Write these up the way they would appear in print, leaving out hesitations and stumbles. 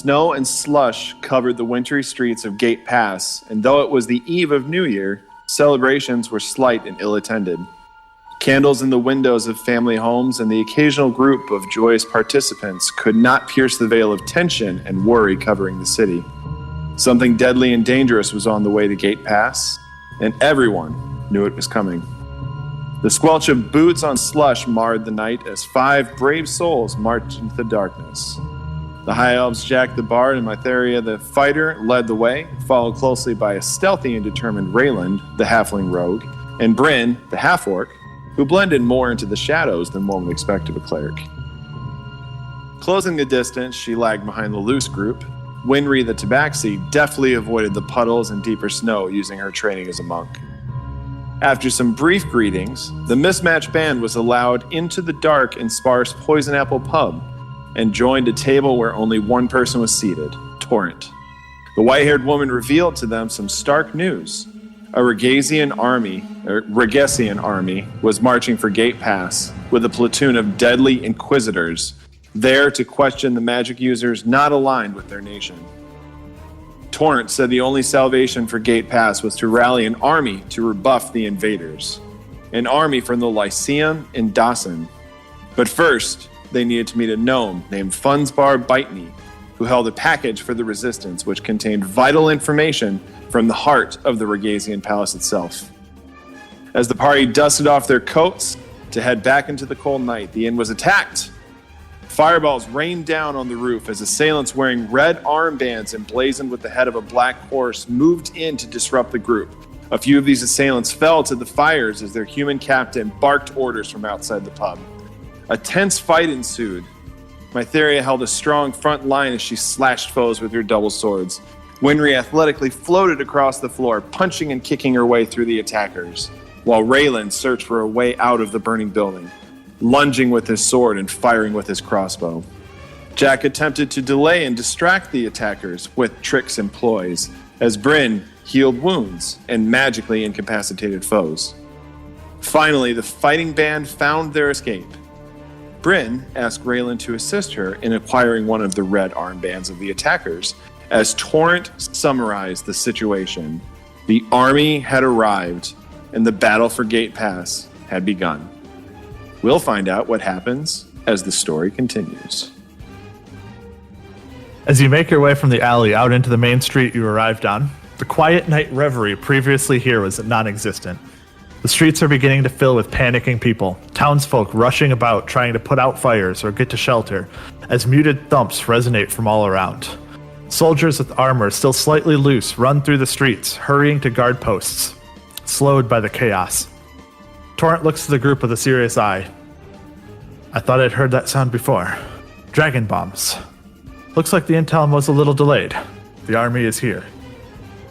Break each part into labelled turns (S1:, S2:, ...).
S1: Snow and slush covered the wintry streets of Gate Pass, and though it was the eve of New Year, celebrations were slight and ill-attended. Candles in the windows of family homes and the occasional group of joyous participants could not pierce the veil of tension and worry covering the city. Something deadly and dangerous was on the way to Gate Pass, and everyone knew it was coming. The squelch of boots on slush marred the night as 5 brave souls marched into the darkness. The High Elves, Jack the Bard and Myetharia the Fighter, led the way, followed closely by a stealthy and determined Rayland, the Halfling Rogue, and Bryn, the Half-Orc, who blended more into the shadows than one would expect of a cleric. Closing the distance, she lagged behind the loose group. Winry the Tabaxi deftly avoided the puddles and deeper snow using her training as a monk. After some brief greetings, the mismatched band was allowed into the dark and sparse Poison Apple pub and joined a table where only one person was seated, Torrent. The white-haired woman revealed to them some stark news. A Regesian army was marching for Gate Pass with a platoon of deadly inquisitors there to question the magic users not aligned with their nation. Torrent said the only salvation for Gate Pass was to rally an army to rebuff the invaders, an army from the Lyceum and Dawson. But first, they needed to meet a gnome named Funzbar Biteknee, who held a package for the resistance which contained vital information from the heart of the Regesian palace itself. As the party dusted off their coats to head back into the cold night, the inn was attacked. Fireballs rained down on the roof as assailants wearing red armbands emblazoned with the head of a black horse moved in to disrupt the group. A few of these assailants fell to the fires as their human captain barked orders from outside the pub. A tense fight ensued. Myetharia held a strong front line as she slashed foes with her double swords. Winry athletically floated across the floor, punching and kicking her way through the attackers, while Rayland searched for a way out of the burning building, lunging with his sword and firing with his crossbow. Jack attempted to delay and distract the attackers with tricks and ploys, as Bryn healed wounds and magically incapacitated foes. Finally, the fighting band found their escape. Bryn asked Rayland to assist her in acquiring one of the red armbands of the attackers. As Torrent summarized the situation, the army had arrived and the battle for Gate Pass had begun. We'll find out what happens as the story continues.
S2: As you make your way from the alley out into the main street you arrived on, the quiet night reverie previously here was non-existent. The streets are beginning to fill with panicking people, townsfolk rushing about trying to put out fires or get to shelter, as muted thumps resonate from all around. Soldiers with armor still slightly loose run through the streets, hurrying to guard posts, slowed by the chaos. Torrent looks to the group with a serious eye. I thought I'd heard that sound before. Dragon bombs. Looks like the intel was a little delayed. The army is here.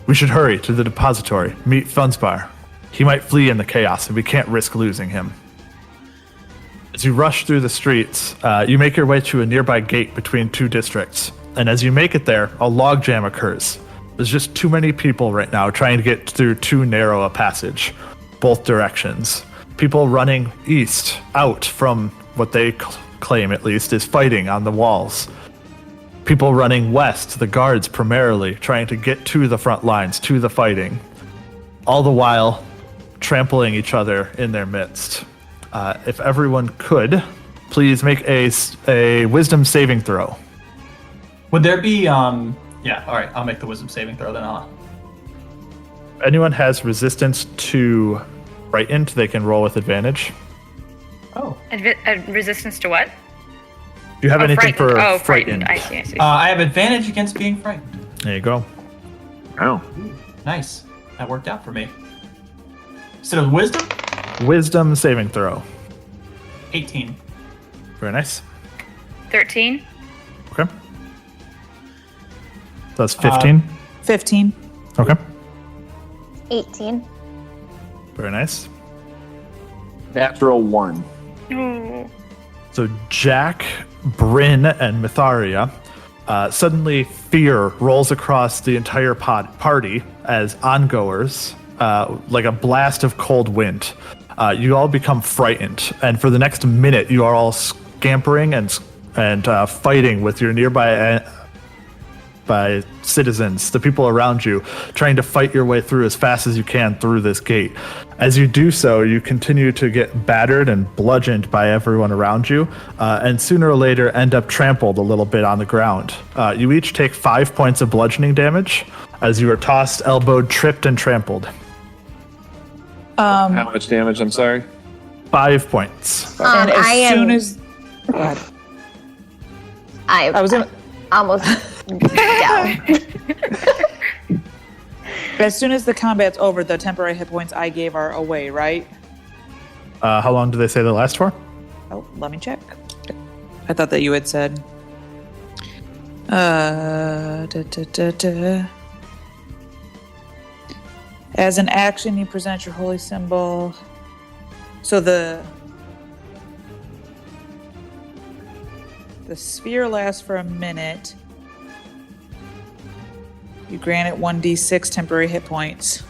S2: We should hurry to the depository, meet Funzbar. He might flee in the chaos, and we can't risk losing him. As you rush through the streets, you make your way to a nearby gate between two districts. And as you make it there, a logjam occurs. There's just too many people right now trying to get through too narrow a passage, both directions. People running east, out from what they claim, at least, is fighting on the walls. People running west, the guards primarily, trying to get to the front lines, to the fighting. All the while, trampling each other in their midst. If everyone could, please make a wisdom saving throw.
S3: Would there be, yeah, all right, I'll make the wisdom saving throw then.
S2: Anyone has resistance to frightened, they can roll with advantage.
S4: Oh. Resistance to what?
S2: Do you have anything
S4: frightened.
S2: for
S4: Frightened? I see.
S3: I have advantage against being frightened.
S2: There you go.
S1: Oh.
S3: Nice. That worked out for me. Instead of wisdom?
S2: Wisdom saving throw.
S3: 18.
S2: Very nice.
S4: 13.
S2: Okay. So that's 15.
S5: 15.
S2: Okay.
S6: 18.
S2: Very nice.
S1: Natural 1.
S4: Ooh.
S2: So Jack, Bryn, and Myetharia, suddenly fear rolls across the entire party as ongoers, like a blast of cold wind. You all become frightened, and for the next minute, you are all scampering and fighting with your nearby by citizens, the people around you, trying to fight your way through as fast as you can through this gate. As you do so, you continue to get battered and bludgeoned by everyone around you, and sooner or later end up trampled a little bit on the ground. You each take 5 points of bludgeoning damage as you are tossed, elbowed, tripped, and trampled.
S1: How much damage? I'm sorry.
S2: 5 points.
S5: And
S6: I was almost down.
S5: as soon as the combat's over, the temporary hit points I gave are away, right?
S2: How long do they say they last for?
S5: Oh, let me check. I thought that you had said. As an action, you present your holy symbol. So the sphere lasts for a minute. You grant it 1d6 temporary hit points.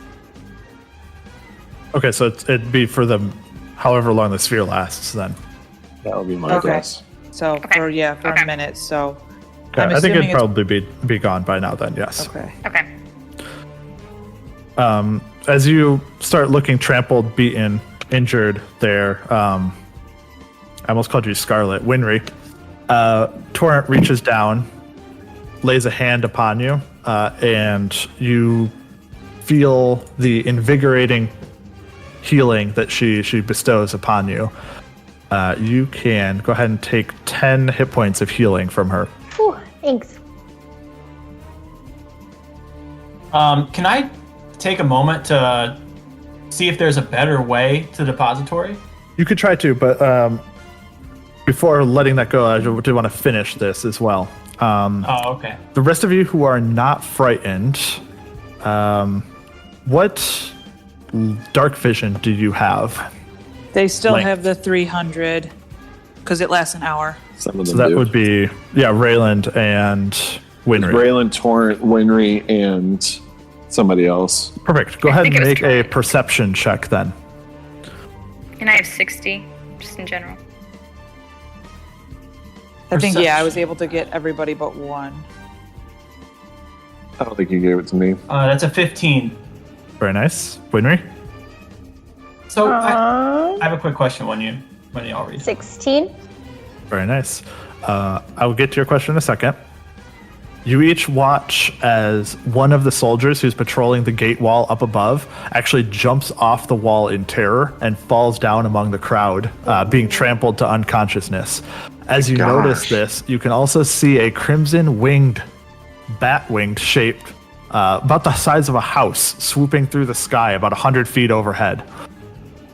S2: Okay, so it'd be for the however long the sphere lasts then.
S1: That would be my guess.
S5: So for a minute. So
S2: Okay, I think it'd probably be gone by now then, yes.
S5: Okay.
S4: Okay.
S2: As you start looking trampled, beaten, injured there, I almost called you Scarlet, Winry, Torrent reaches down, lays a hand upon you, and you feel the invigorating healing that she bestows upon you. You can go ahead and take 10 hit points of healing from her.
S6: Whew, thanks.
S3: Can I take a moment to see if there's a better way to Depository?
S2: You could try to, but before letting that go, I do want to finish this as well.
S3: Okay.
S2: The rest of you who are not frightened, what dark vision do you have?
S5: They still
S2: Length.
S5: have the 300 because it lasts an hour.
S1: Some of
S2: So
S1: them
S2: that
S1: do.
S2: would be, Rayland and Winry.
S1: Rayland, Torrent, Winry, and somebody else.
S2: Perfect. Go
S4: I
S2: ahead
S4: think
S2: and
S4: it was
S2: make a
S4: Torrent.
S2: perception check then.
S4: And I have 60, just in general.
S5: I think, I
S3: Perception.
S5: was able to get everybody but one.
S1: I don't think you gave it to me.
S3: That's a 15.
S2: Very nice. Winry?
S3: So I have a quick question when y'all read.
S6: 16.
S2: Very nice. I will get to your question in a second. You each watch as one of the soldiers who's patrolling the gate wall up above actually jumps off the wall in terror and falls down among the crowd, being trampled to unconsciousness. As you notice this, you can also see a crimson-winged, bat-winged shaped, about the size of a house, swooping through the sky about 100 feet overhead.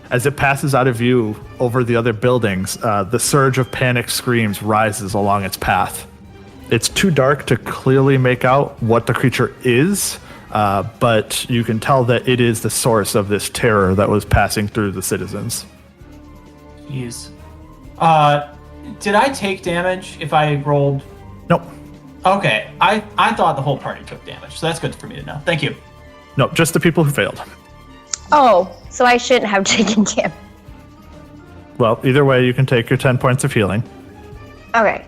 S2: As it passes out of view over the other buildings, the surge of panic screams rises along its path. It's too dark to clearly make out what the creature is, but you can tell that it is the source of this terror that was passing through the citizens.
S3: Jeez. Did I take damage if I rolled?
S2: Nope.
S3: Okay. I thought the whole party took damage, so that's good for me to know. Thank you.
S2: No, just the people who failed.
S6: Oh, so I shouldn't have taken damage.
S2: Well, either way, you can take your 10 points of healing.
S6: Okay.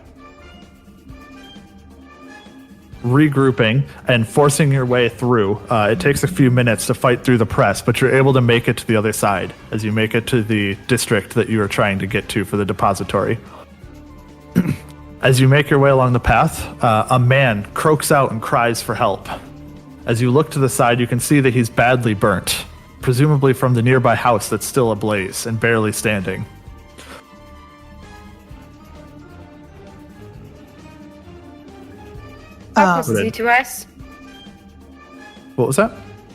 S2: Regrouping and forcing your way through. It takes a few minutes to fight through the press, but you're able to make it to the other side as you make it to the district that you are trying to get to for the depository. As you make your way along the path, a man croaks out and cries for help. As you look to the side, you can see that he's badly burnt, presumably from the nearby house that's still ablaze and barely standing.
S4: How close is
S2: Bryn.
S4: he to us?
S2: What was that?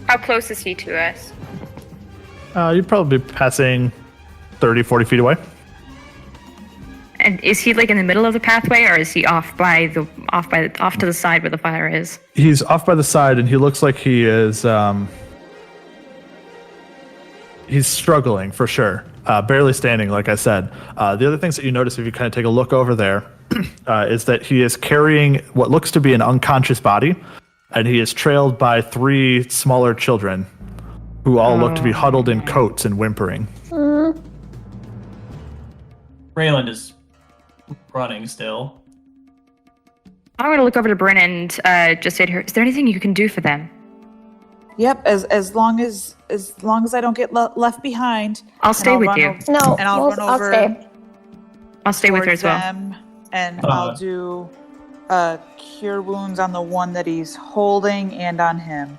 S4: How close is he to us?
S2: You'd probably be passing 30, 40 feet away.
S4: And is he like in the middle of the pathway, or is he off to the side where the fire is?
S2: He's off by the side, and he looks like he is. He's struggling for sure, barely standing, like I said. The other things that you notice if you kind of take a look over there is that he is carrying what looks to be an unconscious body, and he is trailed by 3 smaller children who all look to be huddled in coats and whimpering.
S3: Rayland is running still.
S4: I'm going to look over to Bryn and just say to her, is there anything you can do for them?
S5: Yep, as long as I don't get left behind.
S4: I'll stay with you.
S6: No,
S5: and I'll run over.
S6: stay.
S4: I'll stay with her as well.
S5: Them, and I'll do cure wounds on the one that he's holding and on him.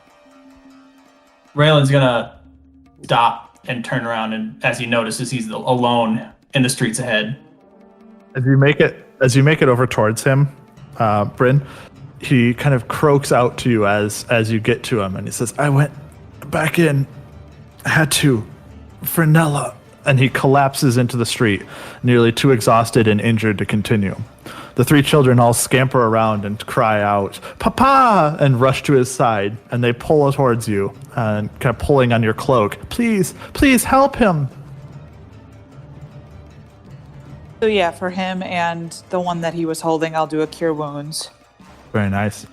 S3: Rayland's gonna stop and turn around, and as he notices he's alone in the streets ahead.
S2: As you make it over towards him, Bryn, he kind of croaks out to you as you get to him, and he says, "I went back in, had to, for Nella," and he collapses into the street, nearly too exhausted and injured to continue. The three children all scamper around and cry out, "Papa!" and rush to his side, and they pull towards you, and kind of pulling on your cloak. Please help him.
S5: So yeah, for him and the one that he was holding, I'll do a cure wounds.
S2: Very nice.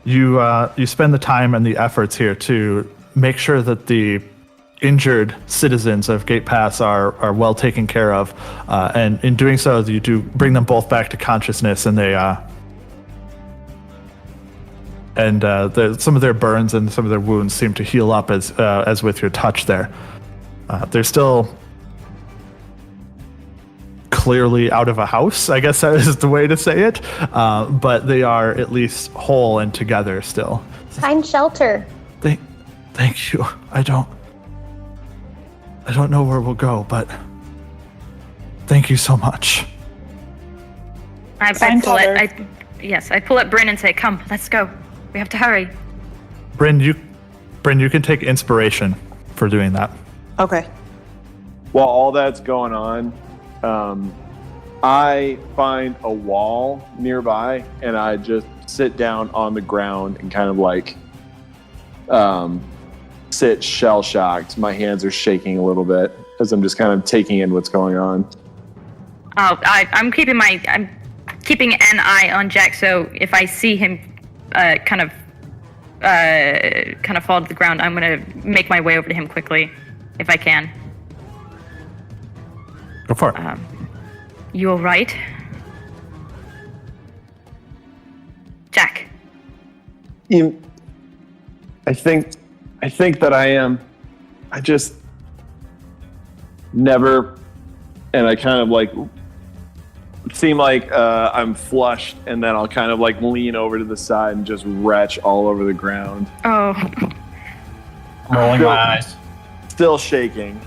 S2: You spend the time and the efforts here to make sure that the injured citizens of Gate Pass are well taken care of, and in doing so, you do bring them both back to consciousness, and they some of their burns and some of their wounds seem to heal up as with your touch there. They're still clearly out of a house, I guess that is the way to say it, but they are at least whole and together still.
S6: Find shelter.
S2: Thank you. I don't know where we'll go, but thank you so much.
S4: I pull at Bryn and say, "Come, let's go. We have to hurry."
S2: Bryn, you can take inspiration for doing that.
S5: Okay.
S1: While all that's going on, I find a wall nearby, and I just sit down on the ground and kind of like sit shell-shocked. My hands are shaking a little bit as I'm just kind of taking in what's going on.
S4: Oh, I'm keeping an eye on Jack, so if I see him kind of fall to the ground, I'm gonna make my way over to him quickly, if I can.
S2: Go for it.
S4: You all right? Jack.
S1: I think that I am. I just never, and I kind of like seem like I'm flushed, and then I'll kind of like lean over to the side and just retch all over the ground.
S4: Oh.
S3: I'm rolling my eyes.
S1: Still shaking.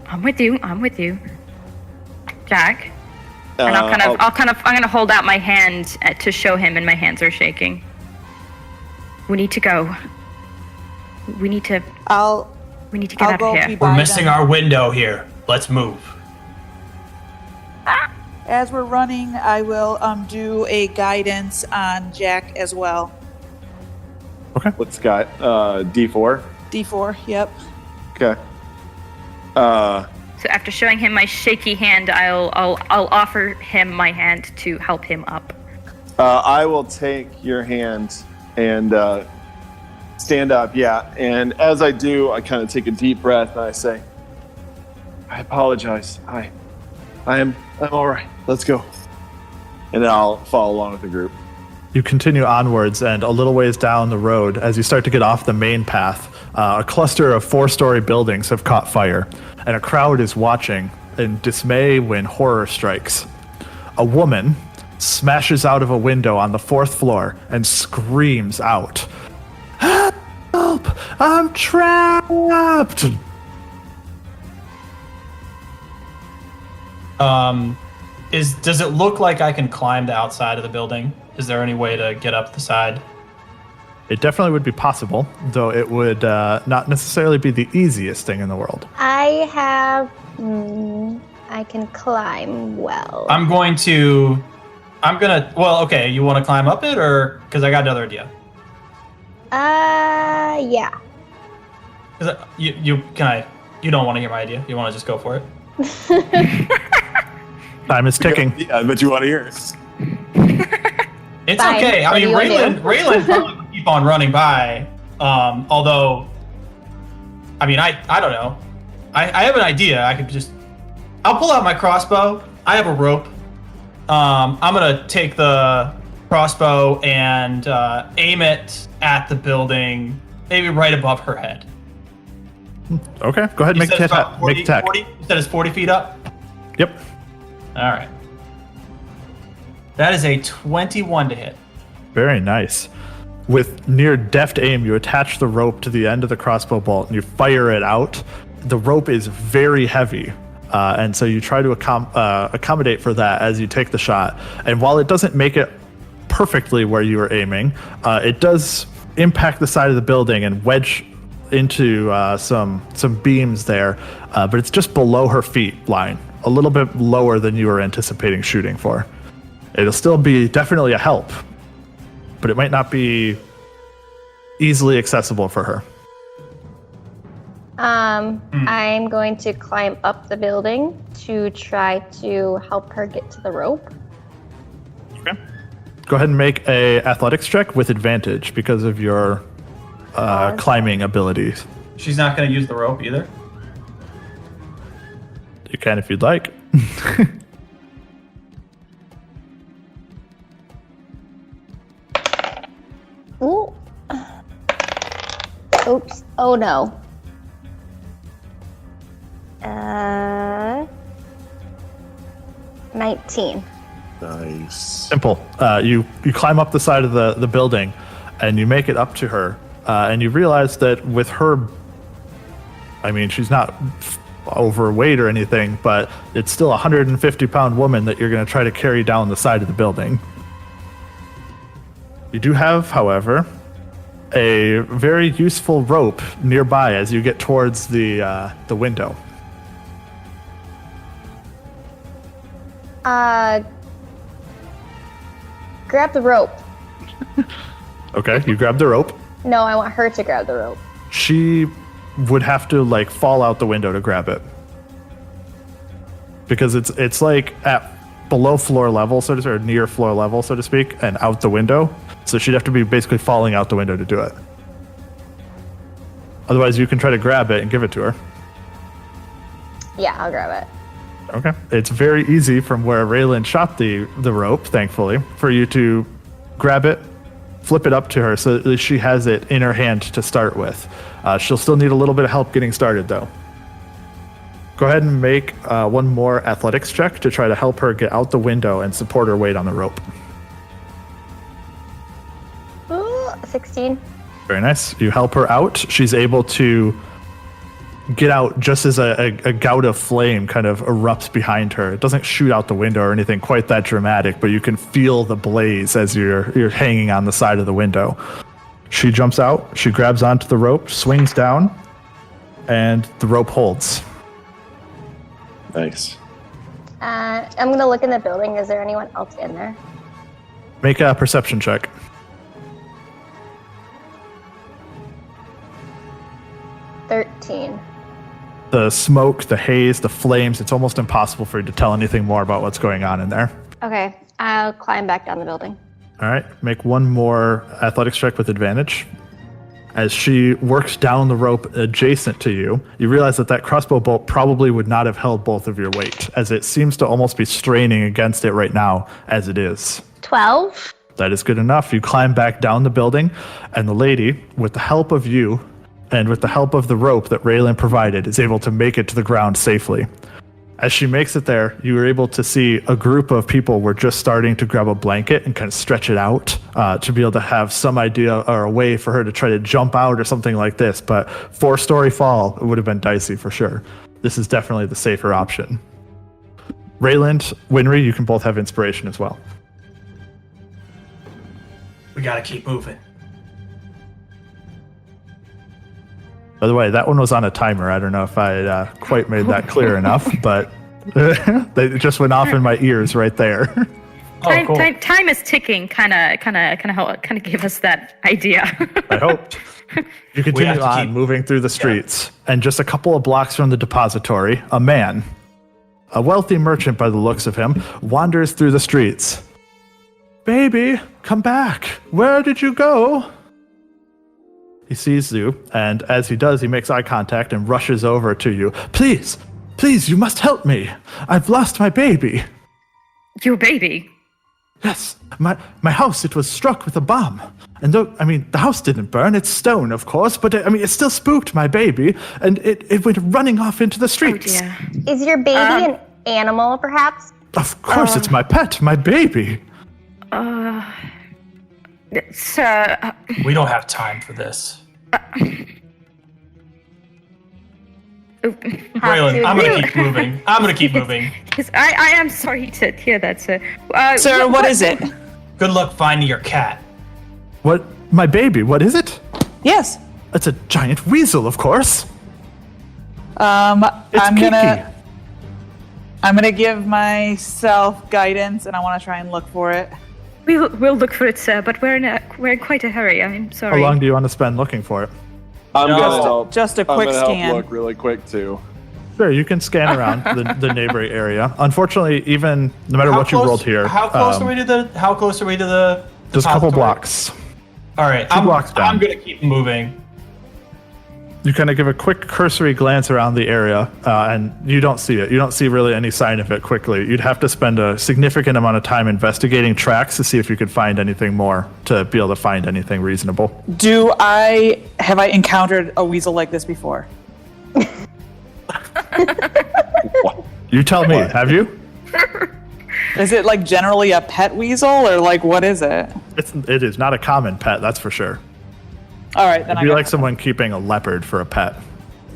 S4: I'm with you. Jack. And I'm gonna hold out my hand to show him, and my hands are shaking. We need to go. We need to get out of here.
S3: We're missing our window here. Let's move.
S5: As we're running, I will do a guidance on Jack as well.
S2: Okay.
S1: What's got D4?
S5: D4, yep.
S1: Okay.
S4: So after showing him my shaky hand, I'll offer him my hand to help him up.
S1: I will take your hand and stand up, yeah. And as I do, I kind of take a deep breath and I say, "I apologize. I'm all right. Let's go." And then I'll follow along with the group.
S2: You continue onwards, and a little ways down the road, as you start to get off the main path, a cluster of 4-story buildings have caught fire, and a crowd is watching in dismay when horror strikes. A woman smashes out of a window on the 4th floor and screams out, "Help! I'm trapped!"
S3: Does it look like I can climb the outside of the building? Is there any way to get up the side?
S2: It definitely would be possible, though it would not necessarily be the easiest thing in the world.
S6: I can climb well.
S3: Well, okay, you want to climb up it, or, because I got another idea.
S6: Yeah.
S3: You don't want to hear my idea. You want to just go for it?
S2: Time is ticking.
S1: Yeah, but you want to hear it.
S3: It's
S6: Fine.
S3: okay. I mean, Rayland probably would keep on running by. Although, I mean, I don't know. I have an idea. I'll pull out my crossbow. I have a rope. I'm gonna take the crossbow and aim it at the building, maybe right above her head.
S2: Okay, go ahead and make attack. Make attack.
S3: 40? You said it's 40 feet up?
S2: Yep.
S3: All right. That is a 21 to hit.
S2: Very nice. With near deft aim, you attach the rope to the end of the crossbow bolt and you fire it out. The rope is very heavy, and so you try to accommodate for that as you take the shot. And while it doesn't make it perfectly where you were aiming, it does impact the side of the building and wedge into some beams there, but it's just below her feet line, a little bit lower than you were anticipating shooting for. It'll still be definitely a help, but it might not be easily accessible for her.
S6: I'm going to climb up the building to try to help her get to the rope.
S2: Okay. Go ahead and make a athletics check with advantage because of your climbing abilities.
S3: She's not going to use the rope either?
S2: You can if you'd like.
S6: Ooh. Oops. Oh no. 19.
S1: Nice.
S2: Simple. You climb up the side of the building and you make it up to her, and you realize that with her, I mean, she's not overweight or anything, but it's still a 150-pound woman that you're going to try to carry down the side of the building. You do have, however, a very useful rope nearby as you get towards the window.
S6: Grab the rope.
S2: Okay, you grab the rope.
S6: No, I want her to grab the rope.
S2: She would have to like fall out the window to grab it, because it's like at below floor level, so to speak, or near floor level, so to speak, and out the window. So she'd have to be basically falling out the window to do it. Otherwise, you can try to grab it and give it to her.
S6: Yeah, I'll grab it.
S2: Okay. It's very easy from where Rayland shot the rope, thankfully, for you to grab it, flip it up to her so that she has it in her hand to start with. She'll still need a little bit of help getting started, though. Go ahead and make one more athletics check to try to help her get out the window and support her weight on the rope.
S6: Ooh, 16.
S2: Very nice. You help her out. She's able to get out just as a gout of flame kind of erupts behind her. It doesn't shoot out the window or anything quite that dramatic, but you can feel the blaze as you're hanging on the side of the window. She jumps out, she grabs onto the rope, swings down, and the rope holds.
S1: Nice.
S6: I'm going to look in the building. Is there anyone else in there?
S2: Make a perception check.
S6: 13.
S2: The smoke, the haze, the flames, it's almost impossible for you to tell anything more about what's going on in there.
S6: Okay, I'll climb back down the building.
S2: All right, make one more athletics check with advantage. As she works down the rope adjacent to you, you realize that crossbow bolt probably would not have held both of your weight, as it seems to almost be straining against it right now as it is.
S6: 12.
S2: That is good enough. You climb back down the building, and the lady, with the help of you and with the help of the rope that Rayland provided, is able to make it to the ground safely. As she makes it there, you were able to see a group of people were just starting to grab a blanket and kind of stretch it out to be able to have some idea or a way for her to try to jump out or something like this. But 4-story fall, it would have been dicey for sure. This is definitely the safer option. Rayland, Winry, you can both have inspiration as well.
S3: We gotta keep moving.
S2: By the way, that one was on a timer. I don't know if I quite made that clear enough, but they just went off in my ears right there.
S4: Time is ticking. Kind of gave us that idea.
S2: I hoped. You continue on moving through the streets, and just a couple of blocks from the depository, a man, a wealthy merchant by the looks of him, wanders through the streets. Baby, come back. Where did you go? He sees you, and as he does, he makes eye contact and rushes over to you. Please, you must help me. I've lost my baby.
S4: Your baby?
S2: Yes, my house, it was struck with a bomb. And though, the house didn't burn, it's stone, of course, but it still spooked my baby, and it went running off into the streets.
S4: Oh, dear.
S6: Is your baby an animal, perhaps?
S2: Of course, it's my pet, my baby.
S4: Sir.
S3: We don't have time for this. Rayland, I'm gonna keep moving.
S4: Yes, I am sorry to hear that, sir.
S5: Sir, what is it?
S3: Good luck finding your cat.
S2: What? My baby, what is it?
S5: Yes.
S2: It's a giant weasel, of course.
S5: I'm
S2: Kiki.
S5: gonna give myself guidance, and I want to try and look for it.
S4: We'll look for it, sir, but we're in quite a hurry. I'm sorry.
S2: How long do you want to spend looking for it?
S1: I'm gonna help.
S5: Just a quick
S1: I'm gonna
S5: scan.
S1: help look really quick too.
S2: Sure, you can scan around the neighboring area. Unfortunately, even no matter what you rolled here,
S3: How close are we to the? How close are we to the?
S2: just a couple
S3: depository?
S2: blocks.
S3: All right,
S2: blocks down.
S3: I'm gonna keep moving.
S2: You kind of give a quick cursory glance around the area, and you don't see it. You don't see really any sign of it quickly. You'd have to spend a significant amount of time investigating tracks to see if you could find anything more to be able to find anything reasonable.
S5: Have I encountered a weasel like this before?
S2: You tell me, have you?
S5: Is it like generally a pet weasel, or like what is it?
S2: It is not a common pet, that's for sure.
S5: All right, then
S2: It'd be like someone keeping a leopard for a pet.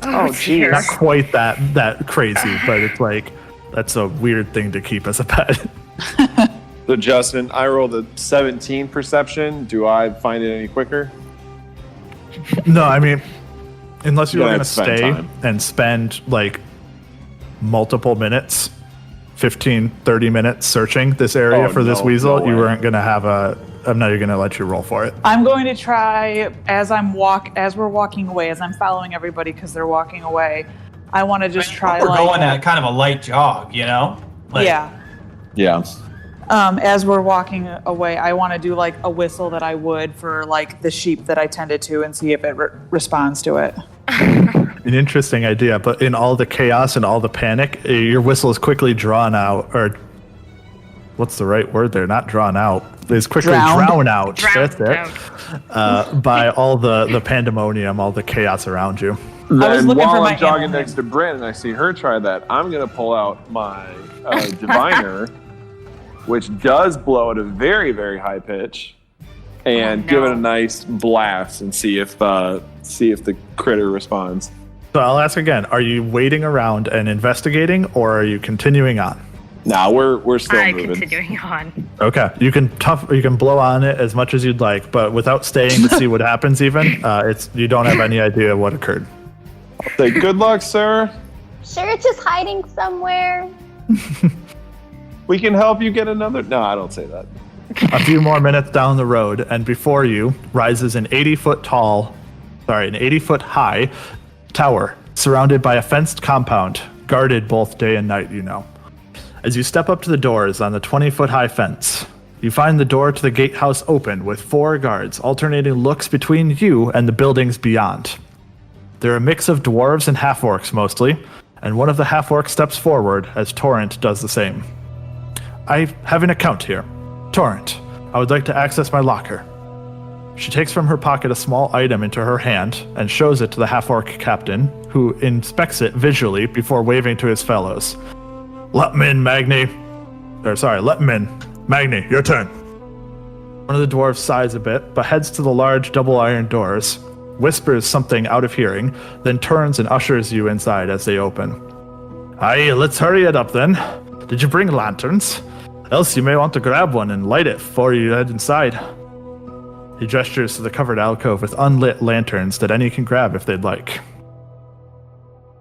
S5: Oh,
S4: dear.
S2: Not quite that crazy, but it's like that's a weird thing to keep as a pet.
S1: So Justin, I rolled a 17 perception. Do I find it any quicker?
S2: No, unless you were
S1: Yeah,
S2: going to
S1: spend
S2: stay
S1: time.
S2: and spend like multiple minutes, 15, 30 minutes searching this area
S1: Oh,
S2: for this
S1: no,
S2: weasel,
S1: no
S2: you
S1: way.
S2: weren't going to have I'm not even going to let you roll for it.
S5: I'm going to try as we're walking away, as I'm following everybody because they're walking away. I want to just try.
S3: We're going at kind of a light jog, you know?
S5: Yeah.
S1: Yeah.
S5: As we're walking away, I want to do like a whistle that I would for like the sheep that I tended to, and see if it responds to it.
S2: An interesting idea, but in all the chaos and all the panic, your whistle is quickly drawn out, or what's the right word there? Not drawn out. It's quickly drowned out.
S4: Drowned
S2: That's it. By all the pandemonium, all the chaos around you.
S1: Then
S5: looking
S1: while
S5: for my
S1: I'm jogging
S5: animal
S1: next to Bryn and I see her try that, I'm going to pull out my diviner, which does blow at a very, very high pitch, and give it a nice blast and see if the critter responds.
S2: So I'll ask again, are you waiting around and investigating, or are you continuing on?
S1: Nah, we're still
S4: I'm
S1: moving.
S4: continuing on.
S2: Okay, you can blow on it as much as you'd like, but without staying to see what happens even, you don't have any idea what occurred.
S1: Say good luck, sir.
S6: Sure, it's just hiding somewhere.
S1: We can help you get another. No, I don't say that.
S2: A few more minutes down the road, and before you rises an 80-foot high tower surrounded by a fenced compound, guarded both day and night, As you step up to the doors on the 20-foot high fence, you find the door to the gatehouse open with 4 guards alternating looks between you and the buildings beyond. They're a mix of dwarves and half-orcs mostly, and one of the half-orcs steps forward as Torrent does the same. I have an account here. Torrent, I would like to access my locker. She takes from her pocket a small item into her hand and shows it to the half-orc captain, who inspects it visually before waving to his fellows. Let him in, Magni. Let him in. Magni, your turn. One of the dwarves sighs a bit, but heads to the large double iron doors, whispers something out of hearing, then turns and ushers you inside as they open. Aye, let's hurry it up then. Did you bring lanterns? Else you may want to grab one and light it before you head inside. He gestures to the covered alcove with unlit lanterns that any can grab if they'd like.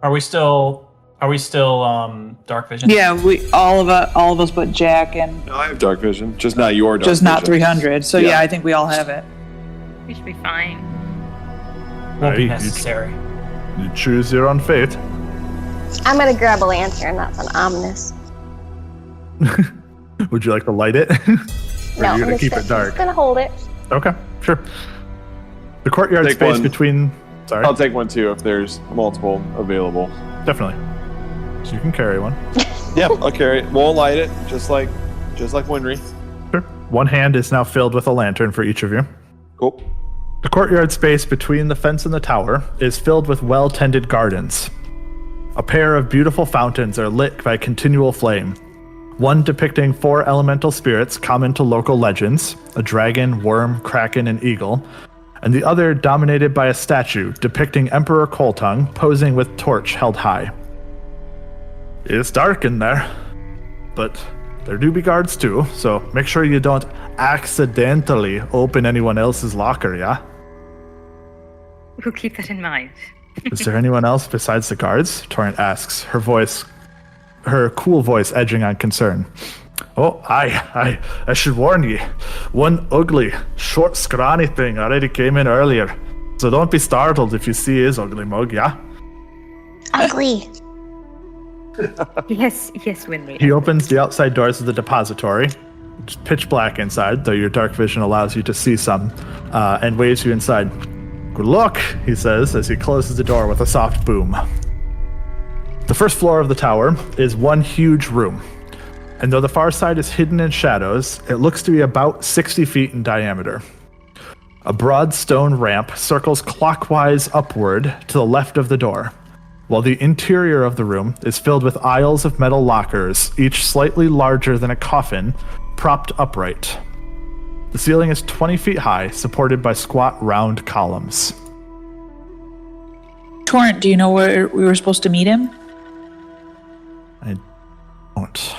S3: Are we still dark vision?
S5: Yeah, all of us but Jack, and
S1: No, I have dark vision, just not your dark
S5: just
S1: vision.
S5: not 300. So yeah, I think we all have it.
S4: We should be fine.
S3: Won't be
S2: Aye,
S3: necessary.
S2: You choose your own fate.
S6: I'm gonna grab a lantern. That's an ominous.
S2: Would you like to light it? Or
S6: No,
S2: are you going
S6: I'm
S2: to keep it
S6: just
S2: dark?
S6: gonna hold it.
S2: Okay, sure. The courtyard
S1: Take
S2: space
S1: one.
S2: between... Sorry,
S1: I'll take one too if there's multiple available.
S2: definitely. So you can carry one.
S1: Yeah, I'll carry it. We'll light it, just like Winry.
S2: Sure. One hand is now filled with a lantern for each of you.
S1: Cool.
S2: The courtyard space between the fence and the tower is filled with well-tended gardens. A pair of beautiful fountains are lit by continual flame. One depicting 4 elemental spirits common to local legends, a dragon, worm, kraken, and eagle, and the other dominated by a statue depicting Emperor Coltongue posing with torch held high. It's dark in there, but there do be guards too, so make sure you don't accidentally open anyone else's locker, yeah?
S4: We'll keep that in mind.
S2: Is there anyone else besides the guards? Torrent asks, her cool voice edging on concern. Oh, I should warn ye. One ugly, short, scrawny thing already came in earlier. So don't be startled if you see his ugly mug, yeah?
S6: Ugly.
S4: Yes, Winry.
S2: He opens the outside doors of the depository. It's pitch black inside, though your dark vision allows you to see some, and waves you inside. Good luck, he says as he closes the door with a soft boom. The first floor of the tower is one huge room, and though the far side is hidden in shadows, it looks to be about 60 feet in diameter. A broad stone ramp circles clockwise upward to the left of the door, while the interior of the room is filled with aisles of metal lockers, each slightly larger than a coffin, propped upright. The ceiling is 20 feet high, supported by squat round columns.
S5: Torrent, do you know where we were supposed to meet him?
S2: I don't.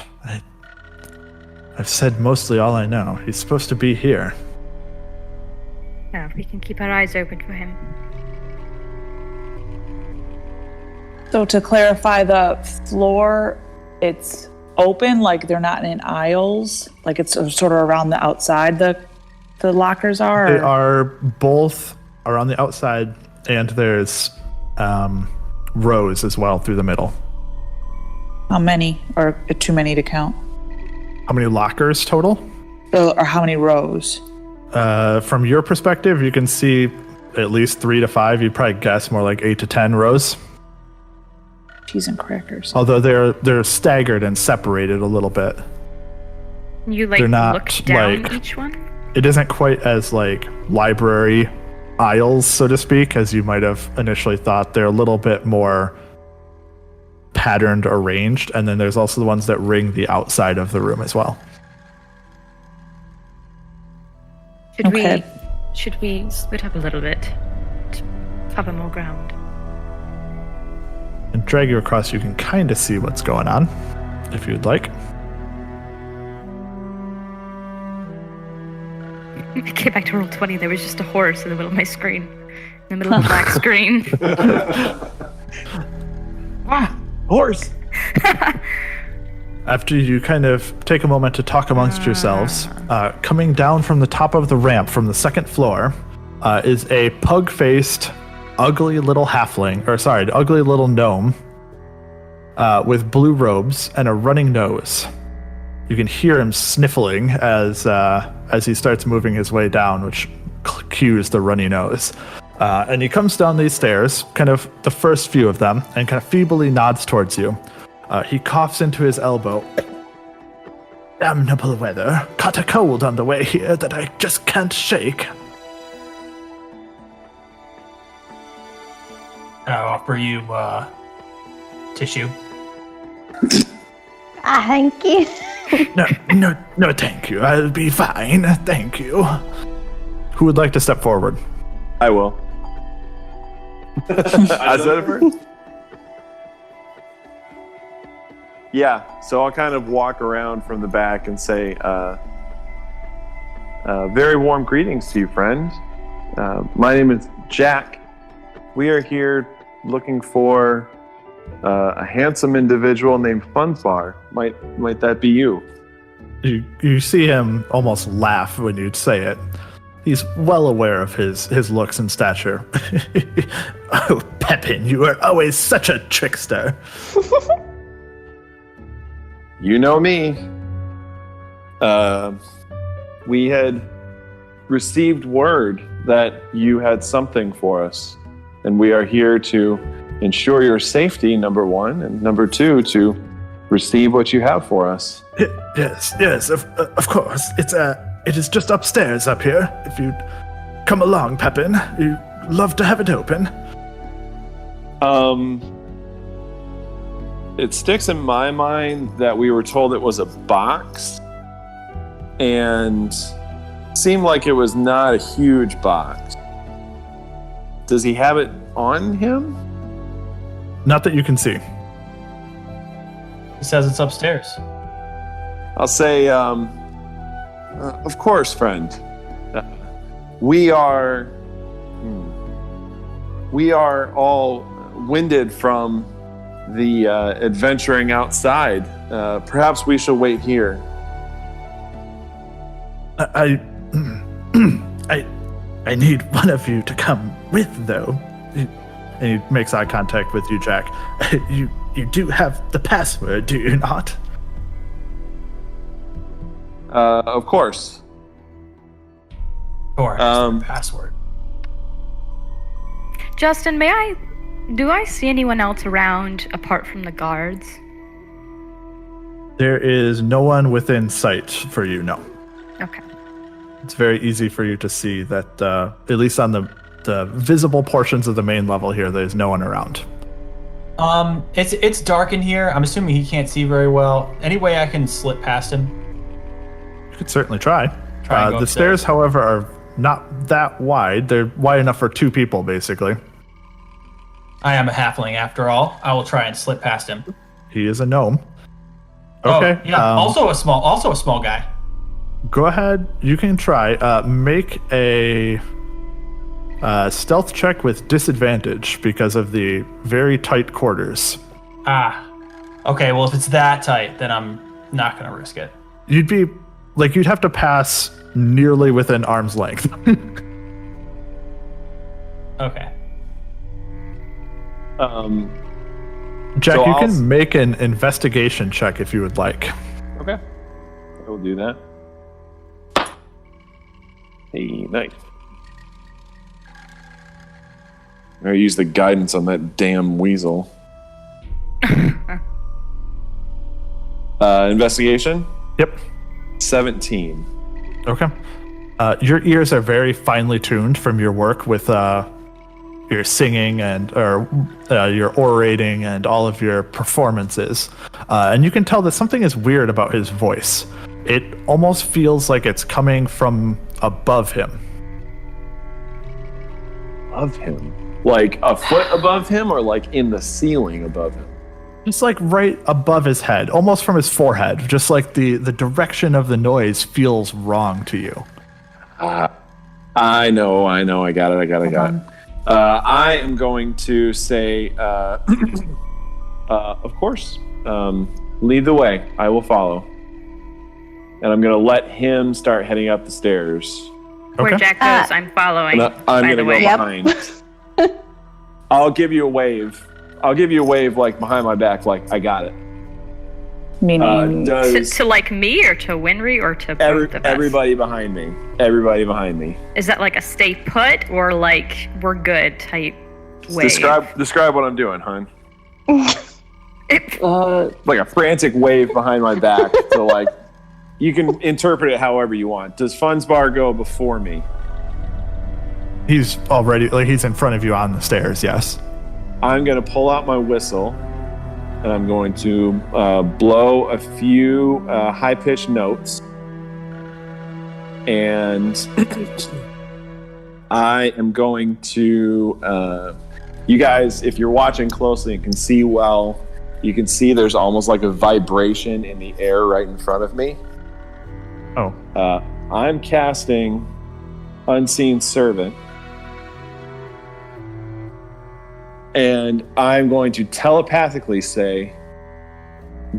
S2: I've said mostly all I know. He's supposed to be here.
S4: No, we can keep our eyes open for him.
S5: So to clarify, the floor, it's open, like they're not in aisles, like it's sort of around the outside the lockers are?
S2: They are both around the outside, and there's rows as well through the middle.
S5: How many? Or too many to count?
S2: How many lockers total?
S5: Or how many rows?
S2: From your perspective, you can see at least 3 to 5. You'd probably guess more like 8 to 10 rows.
S5: Cheese and crackers.
S2: Although they're staggered and separated a little bit.
S4: You
S2: They're not,
S4: look down
S2: like,
S4: each one?
S2: It isn't quite as like library aisles, so to speak, as you might have initially thought. They're a little bit more patterned, arranged, and then there's also the ones that ring the outside of the room as well.
S4: Should we split up a little bit to cover more ground?
S2: And drag you across, you can kind of see what's going on, if you'd like.
S4: Get back to roll 20. There was just a horse in the middle of my screen. In the middle of the black screen.
S1: Horse!
S2: After you kind of take a moment to talk amongst yourselves, coming down from the top of the ramp from the second floor is a pug-faced, ugly little ugly little gnome with blue robes and a running nose. You can hear him sniffling as he starts moving his way down, which cues the runny nose. And he comes down these stairs, kind of the first few of them, and kind of feebly nods towards you. He coughs into his elbow. Damnable weather. Caught a cold on the way here that I just can't shake.
S3: I'll offer you tissue.
S6: Thank you.
S2: No, thank you. I'll be fine. Thank you. Who would like to step forward?
S1: I will. I said it first? Yeah, so I'll kind of walk around from the back and say, very warm greetings to you, friend. My name is Jack. We are here looking for a handsome individual named Funzbar. Might that be you?
S2: You see him almost laugh when you say it. He's well aware of his looks and stature. Oh, Pepin, you are always such a trickster.
S1: You know me. We had received word that you had something for us, and we are here to ensure your safety, number one, and number two, to receive what you have for us.
S2: Yes, of course. It's It is just upstairs up here. If you'd come along, Pepin, you'd love to have it open.
S1: It sticks in my mind that we were told it was a box, and seemed like it was not a huge box. Does he have it on him?
S2: Not that you can see.
S3: He says it's upstairs.
S1: I'll say, of course, friend. We are all winded from the adventuring outside. Perhaps we shall wait here.
S2: I need one of you to come with, though. And he makes eye contact with you, Jack. You do have the password, do you not?
S1: Of course.
S3: Or password.
S4: Justin, do I see anyone else around apart from the guards?
S2: There is no one within sight for you, no.
S4: Okay.
S2: It's very easy for you to see that, at least on the visible portions of the main level here, there's no one around.
S3: It's dark in here. I'm assuming he can't see very well. Any way I can slip past him?
S2: You could certainly try.
S3: And go
S2: the stairs, however, are not that wide. They're wide enough for two people, basically.
S3: I am a halfling after all. I will try and slip past him.
S2: He is a gnome. Okay.
S3: Oh, yeah. Also a small guy.
S2: Go ahead. You can try. Make a stealth check with disadvantage because of the very tight quarters.
S3: Okay. Well, if it's that tight, then I'm not going to risk it.
S2: You'd have to pass nearly within arm's length.
S3: Okay.
S2: Jack,
S1: so
S2: you can make an investigation check if you would like.
S1: Okay. I will do that. Hey, nice. I use the guidance on that damn weasel. Investigation?
S2: Yep.
S1: 17.
S2: Okay. Your ears are very finely tuned from your work with your singing and your orating and all of your performances. And you can tell that something is weird about his voice. It almost feels like it's coming from above him.
S1: Above him? Like a foot above him, or like in the ceiling above him?
S2: Just like right above his head, almost from his forehead. Just like the direction of the noise feels wrong to you.
S1: I know. I got it. I am going to say, of course, lead the way. I will follow. And I'm going to let him start heading up the stairs.
S4: Where Jack goes, I'm following.
S1: I'm going to go behind. I'll give you a wave. Like behind my back, like I got it.
S5: Meaning
S4: to like me or to Winry or to both of us?
S1: Everybody behind me.
S4: Is that like a stay put or like we're good type wave?
S1: Describe what I'm doing, hon. Like a frantic wave behind my back. So like, you can interpret it however you want. Does Funzbar go before me?
S2: He's in front of you on the stairs, yes.
S1: I'm going to pull out my whistle, and I'm going to blow a few high-pitched notes. And I am going to... you guys, if you're watching closely and can see well, you can see there's almost like a vibration in the air right in front of me.
S2: Oh.
S1: I'm casting Unseen Servant. And I'm going to telepathically say,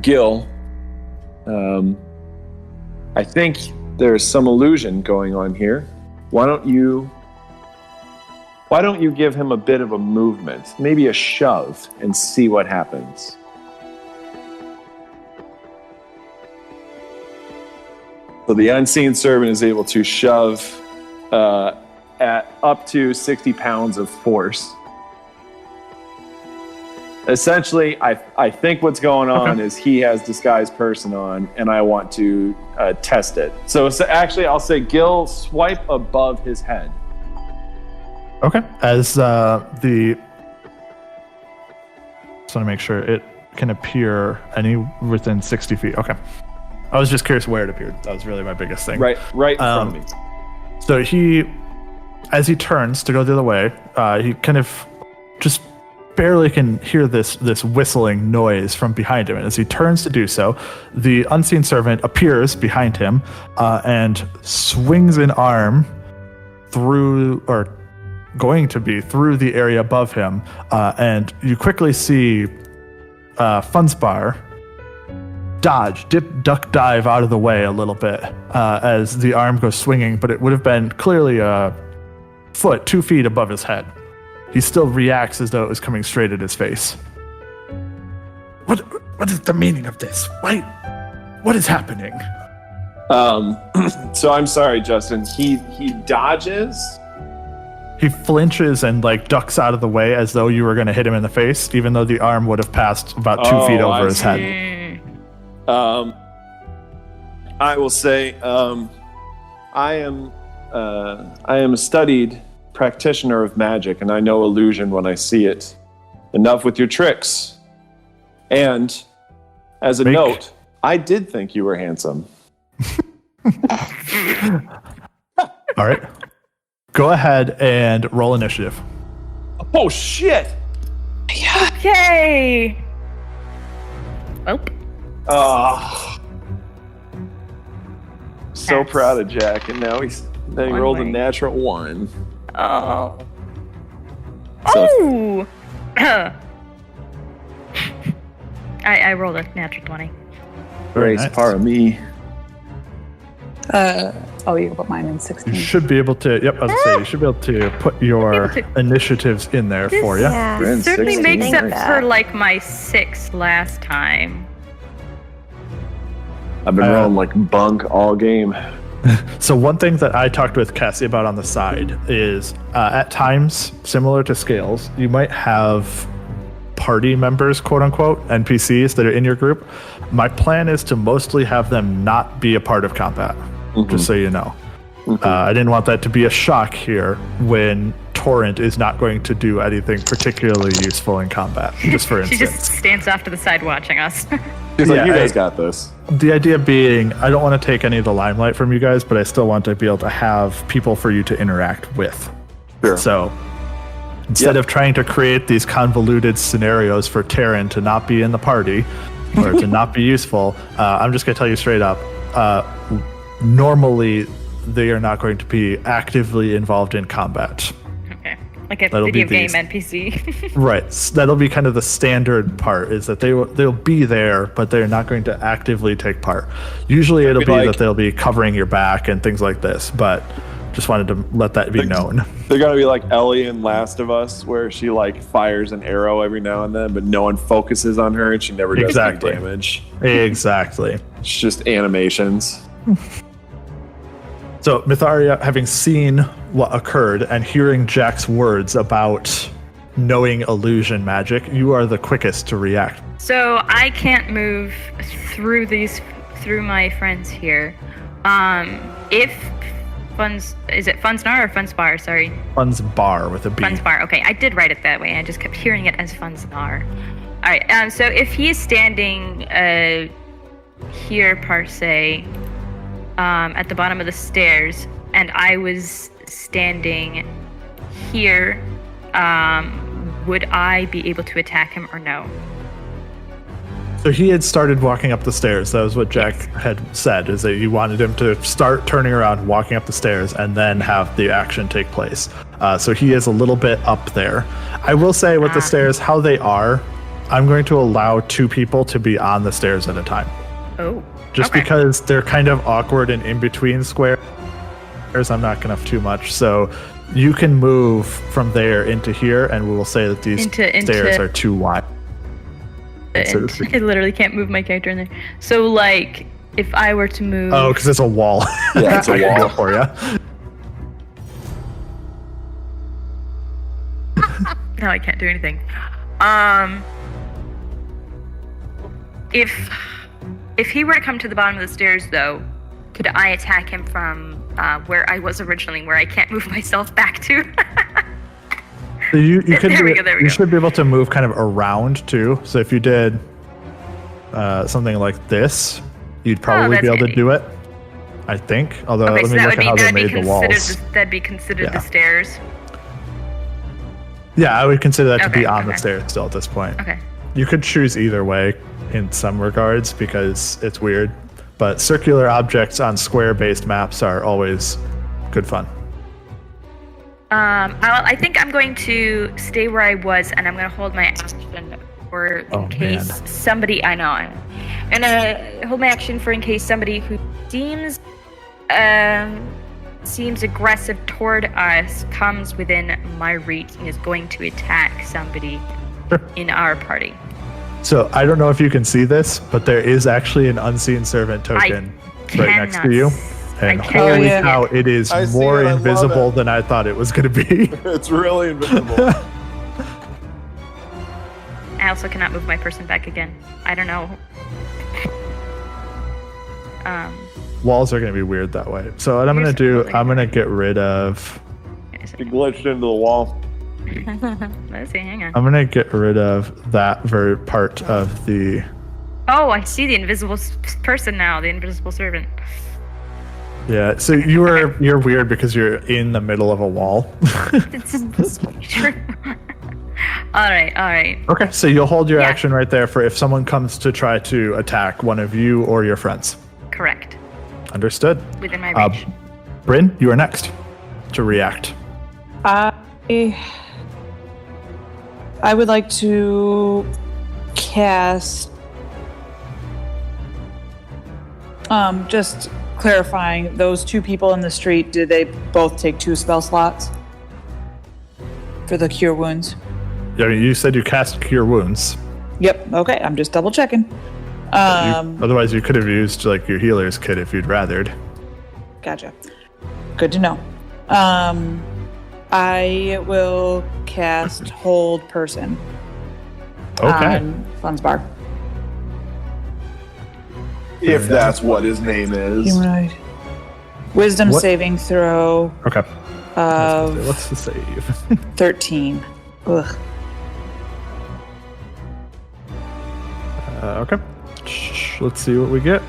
S1: Gil, I think there's some illusion going on here. Why don't you give him a bit of a movement, maybe a shove, and see what happens? So the Unseen Servant is able to shove at up to 60 pounds of force. Essentially, I think what's going on is he has disguised person on, and I want to test it. So actually, I'll say Gil, swipe above his head.
S2: Okay. As just want to make sure it can appear within 60 feet. Okay. I was just curious where it appeared. That was really my biggest thing.
S1: Right in front of me.
S2: So as he turns to go the other way, he kind of just barely can hear this whistling noise from behind him. And as he turns to do so, the unseen servant appears behind him and swings an arm through, or going to be through the area above him. And you quickly see Funzbar dodge, dip, duck, dive out of the way a little bit as the arm goes swinging, but it would have been clearly a foot, 2 feet above his head. He still reacts as though it was coming straight at his face. What is the meaning of this? Why? What is happening?
S1: So I'm sorry, Justin. He dodges.
S2: He flinches and ducks out of the way as though you were going to hit him in the face, even though the arm would have passed about 2 feet over his head.
S1: I will say, I am a studied practitioner of magic, and I know illusion when I see it. Enough with your tricks. And as a note, I did think you were handsome.
S2: All right. Go ahead and roll initiative.
S1: Oh, shit!
S4: Yay! Well.
S1: Oh. So
S4: That's
S1: proud of Jack, and now he rolled a natural 1.
S4: Oh.
S1: So,
S4: Oh! I rolled a natural 20.
S2: Very
S1: Grace,
S2: nice.
S1: part of me.
S5: You can put mine in 16.
S2: You should be able to. Yep, I was gonna say you should be able to put your initiatives in there for you.
S6: Yeah.
S1: Bryn,
S4: Certainly
S1: 16.
S4: makes up
S6: Nice.
S4: for my 6 last time.
S1: I've been rolling like bunk all game.
S2: So one thing that I talked with Cassie about on the side is at times, similar to Scales, you might have party members, quote unquote, NPCs that are in your group. My plan is to mostly have them not be a part of combat, just so you know. I didn't want that to be a shock here when Torrent is not going to do anything particularly useful in combat, just for
S4: She
S2: instance.
S4: just stands off to the side watching us.
S1: He's like,
S2: Yeah,
S1: you guys got this.
S2: The idea being, I don't want to take any of the limelight from you guys, but I still want to be able to have people for you to interact with.
S1: Sure.
S2: So instead of trying to create these convoluted scenarios for Terran to not be in the party or to not be useful, I'm just going to tell you straight up, normally they are not going to be actively involved in combat.
S4: Okay. Like a
S2: That'll be
S4: video game
S2: these.
S4: NPC.
S2: Right. That'll be kind of the standard part, is that they'll be there, but they're not going to actively take part. Usually it'll be that they'll be covering your back and things like this, but just wanted to let that be known.
S1: They're gonna be like Ellie in Last of Us, where she fires an arrow every now and then, but no one focuses on her and she never does any damage.
S2: Exactly.
S1: It's just animations.
S2: So Myetharia, having seen what occurred and hearing Jack's words about knowing illusion magic, you are the quickest to react.
S4: So I can't move through my friends here. If is it Funznar or Funzbar? Sorry.
S2: Funzbar with a B.
S4: Funzbar. Okay, I did write it that way. I just kept hearing it as Funznar. All right. So if he's standing here, per se, at the bottom of the stairs, and I was standing here, would I be able to attack him or no?
S2: So he had started walking up the stairs. That was what Jack had said, is that you wanted him to start turning around, walking up the stairs, and then have the action take place. So he is a little bit up there. I will say with the stairs, how they are, I'm going to allow 2 people to be on the stairs at a time.
S4: Oh.
S2: Just because they're kind of awkward and in between squares, I'm not going to too much. So you can move from there into here, and we will say that these stairs are too wide.
S4: I literally can't move my character in there. So, if I were to move...
S2: Oh, because it's a wall.
S1: Yeah, it's a wall
S2: for you.
S4: No, I can't do anything. If he were to come to the bottom of the stairs, though, could I attack him from where I was originally, where I can't move myself back to?
S2: So you
S4: There we go.
S2: should be able to move kind of around too. So if you did something like this, you'd probably be able to do it. I think. Although
S4: Okay,
S2: let
S4: so
S2: me look at how they made the walls.
S4: that'd be considered
S2: Yeah.
S4: the stairs.
S2: Yeah, I would consider that to be on the
S4: Okay.
S2: stairs still at this point.
S4: Okay.
S2: You could choose either way in some regards because it's weird, but circular objects on square-based maps are always good fun.
S4: I think I'm going to stay where I was, and I'm going to hold my action for in case somebody. I know. I'm gonna hold my action for in case somebody who seems aggressive toward us comes within my reach and is going to attack somebody in our party.
S2: So I don't know if you can see this, but there is actually an unseen servant token right next to you. And holy cow, it is more invisible than I thought it was going to be.
S1: It's really invisible.
S4: I also cannot move my person back again. I don't know.
S2: Walls are going to be weird that way. So what I'm going to do, I'm going to get rid of...
S1: You glitched into the wall.
S4: Let's see, hang on.
S2: I'm going to get rid of that part of the...
S4: Oh, I see the invisible person now, the invisible servant.
S2: Yeah, so you're weird because you're in the middle of a wall.
S4: It's true. All right.
S2: Okay, so you'll hold your action right there for if someone comes to try to attack one of you or your friends.
S4: Correct.
S2: Understood.
S4: Within my reach.
S2: Bryn, you are next to react.
S5: I would like to cast. Just clarifying, those two people in the street, did they both take 2 spell slots for the cure wounds?
S2: I mean, you said you cast Cure Wounds.
S5: Yep. Okay. I'm just double checking.
S2: Otherwise, you could have used like your healer's kit if you'd rathered.
S5: Gotcha. Good to know. I will cast Hold Person.
S2: Okay.
S5: On Funzbar.
S1: If that's what his name is.
S5: Humanoid. Wisdom saving throw
S2: Okay.
S5: of
S2: What's the save?
S5: 13. Ugh.
S2: Okay. Let's see what we get.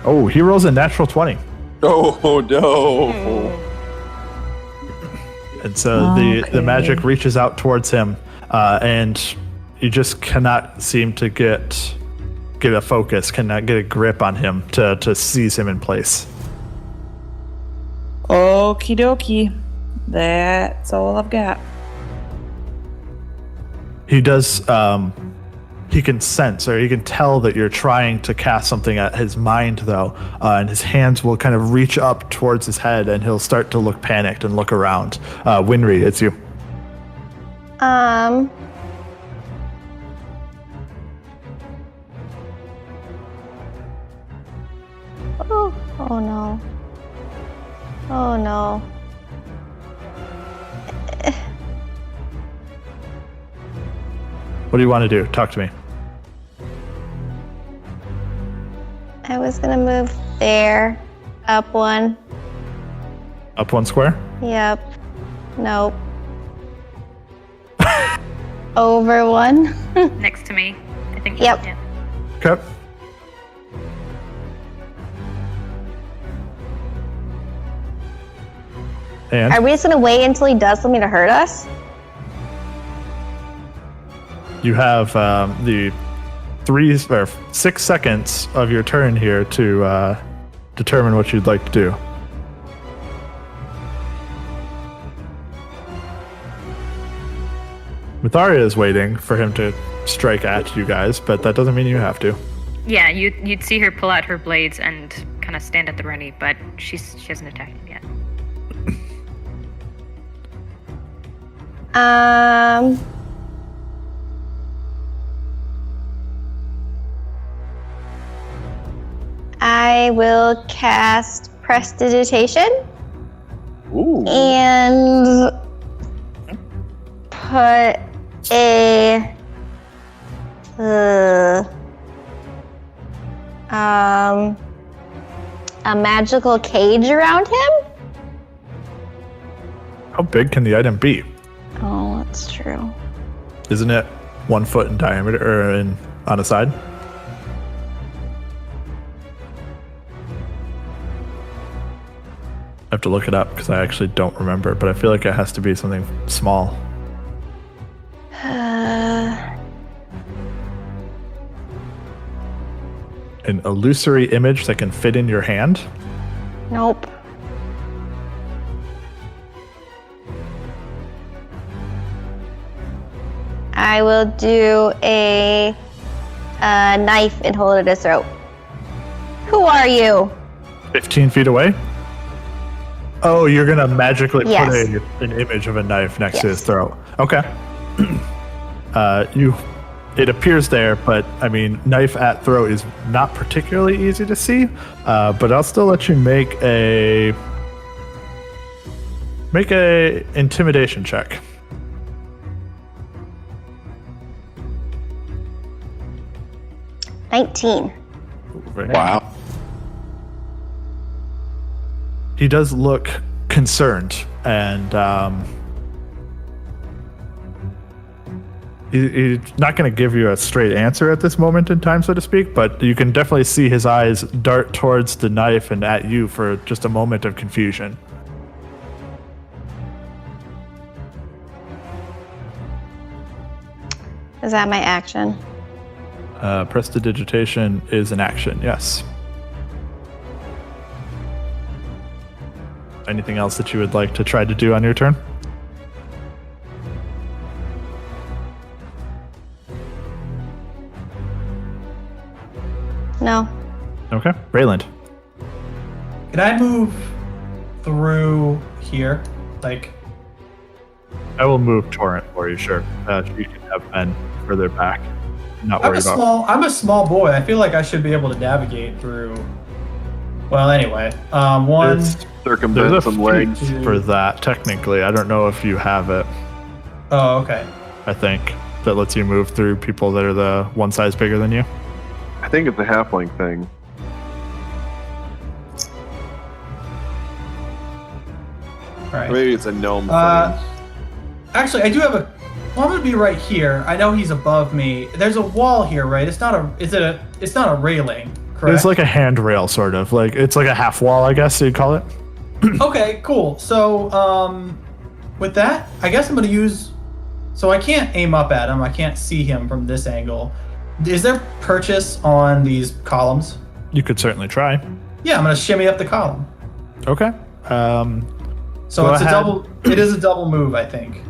S2: Oh, he rolls a natural 20.
S1: Oh, no.
S2: And so the magic reaches out towards him, and you just cannot seem to get a focus, cannot get a grip on him to seize him in place.
S5: Okie dokie. That's all I've got.
S2: He does, he can sense or he can tell that you're trying to cast something at his mind, though, and his hands will kind of reach up towards his head and he'll start to look panicked and look around. Winry, it's you.
S6: Oh no. Oh no.
S2: What do you want to do? Talk to me.
S6: I was gonna move there. Up 1.
S2: Up 1 square?
S6: Yep. Nope. Over 1.
S4: Next to me, I think.
S6: Yep.
S4: Yeah.
S2: Okay. And
S6: Are we just gonna wait until he does something to hurt us?
S2: you have the 6 seconds of your turn here to determine what you'd like to do. Myetharia is waiting for him to strike at you guys, but that doesn't mean you have to.
S4: Yeah, you'd see her pull out her blades and kind of stand at the ready, but she hasn't attacked him yet.
S6: I will cast Prestidigitation.
S1: Ooh.
S6: And put a A magical cage around him?
S2: How big can the item be?
S6: Oh, that's true.
S2: Isn't it 1 foot in diameter or on a side? I have to look it up because I actually don't remember, but I feel like it has to be something small. An illusory image that can fit in your hand?
S6: Nope. I will do a knife and hold it at his throat. Who are you?
S2: 15 feet away? Oh, you're going to magically
S6: Yes.
S2: put an image of a knife next to his throat. Okay. It appears there, but I mean, knife at throat is not particularly easy to see. But I'll still let you make a intimidation check.
S6: $19.
S1: Wow.
S2: He does look concerned, and he's not going to give you a straight answer at this moment in time, so to speak, but you can definitely see his eyes dart towards the knife and at you for just a moment of confusion.
S6: Is that my action?
S2: Prestidigitation is an action, yes. Anything else that you would like to try to do on your turn?
S6: No.
S2: Okay. Rayland.
S3: Can I move through here? Like,
S2: I will move Torrent for you, sure. You can have Ben further back. Not worried about.
S3: I'm a small boy. I feel like I should be able to navigate through. Well, anyway, one.
S1: Circumvent
S2: There's a
S1: some legs.
S2: feat for that, technically. I don't know if you have it,
S3: Oh, okay.
S2: I think, that lets you move through people that are the one size bigger than you.
S1: I think it's a halfling thing.
S3: All right.
S1: Maybe it's a gnome thing.
S3: Actually, I do have a. Well, I'm gonna be right here. I know he's above me. There's a wall here, right? It's not a. It's not a railing, correct?
S2: It's like a handrail, sort of. Like it's like a half wall, I guess you'd call it.
S3: Okay, cool. So, with that, I guess I'm gonna use. So I can't aim up at him. I can't see him from this angle. Is there purchase on these columns?
S2: You could certainly try.
S3: Yeah, I'm gonna shimmy up the column.
S2: Okay.
S3: So
S2: Go
S3: it's
S2: ahead.
S3: a double. It is a double move, I think.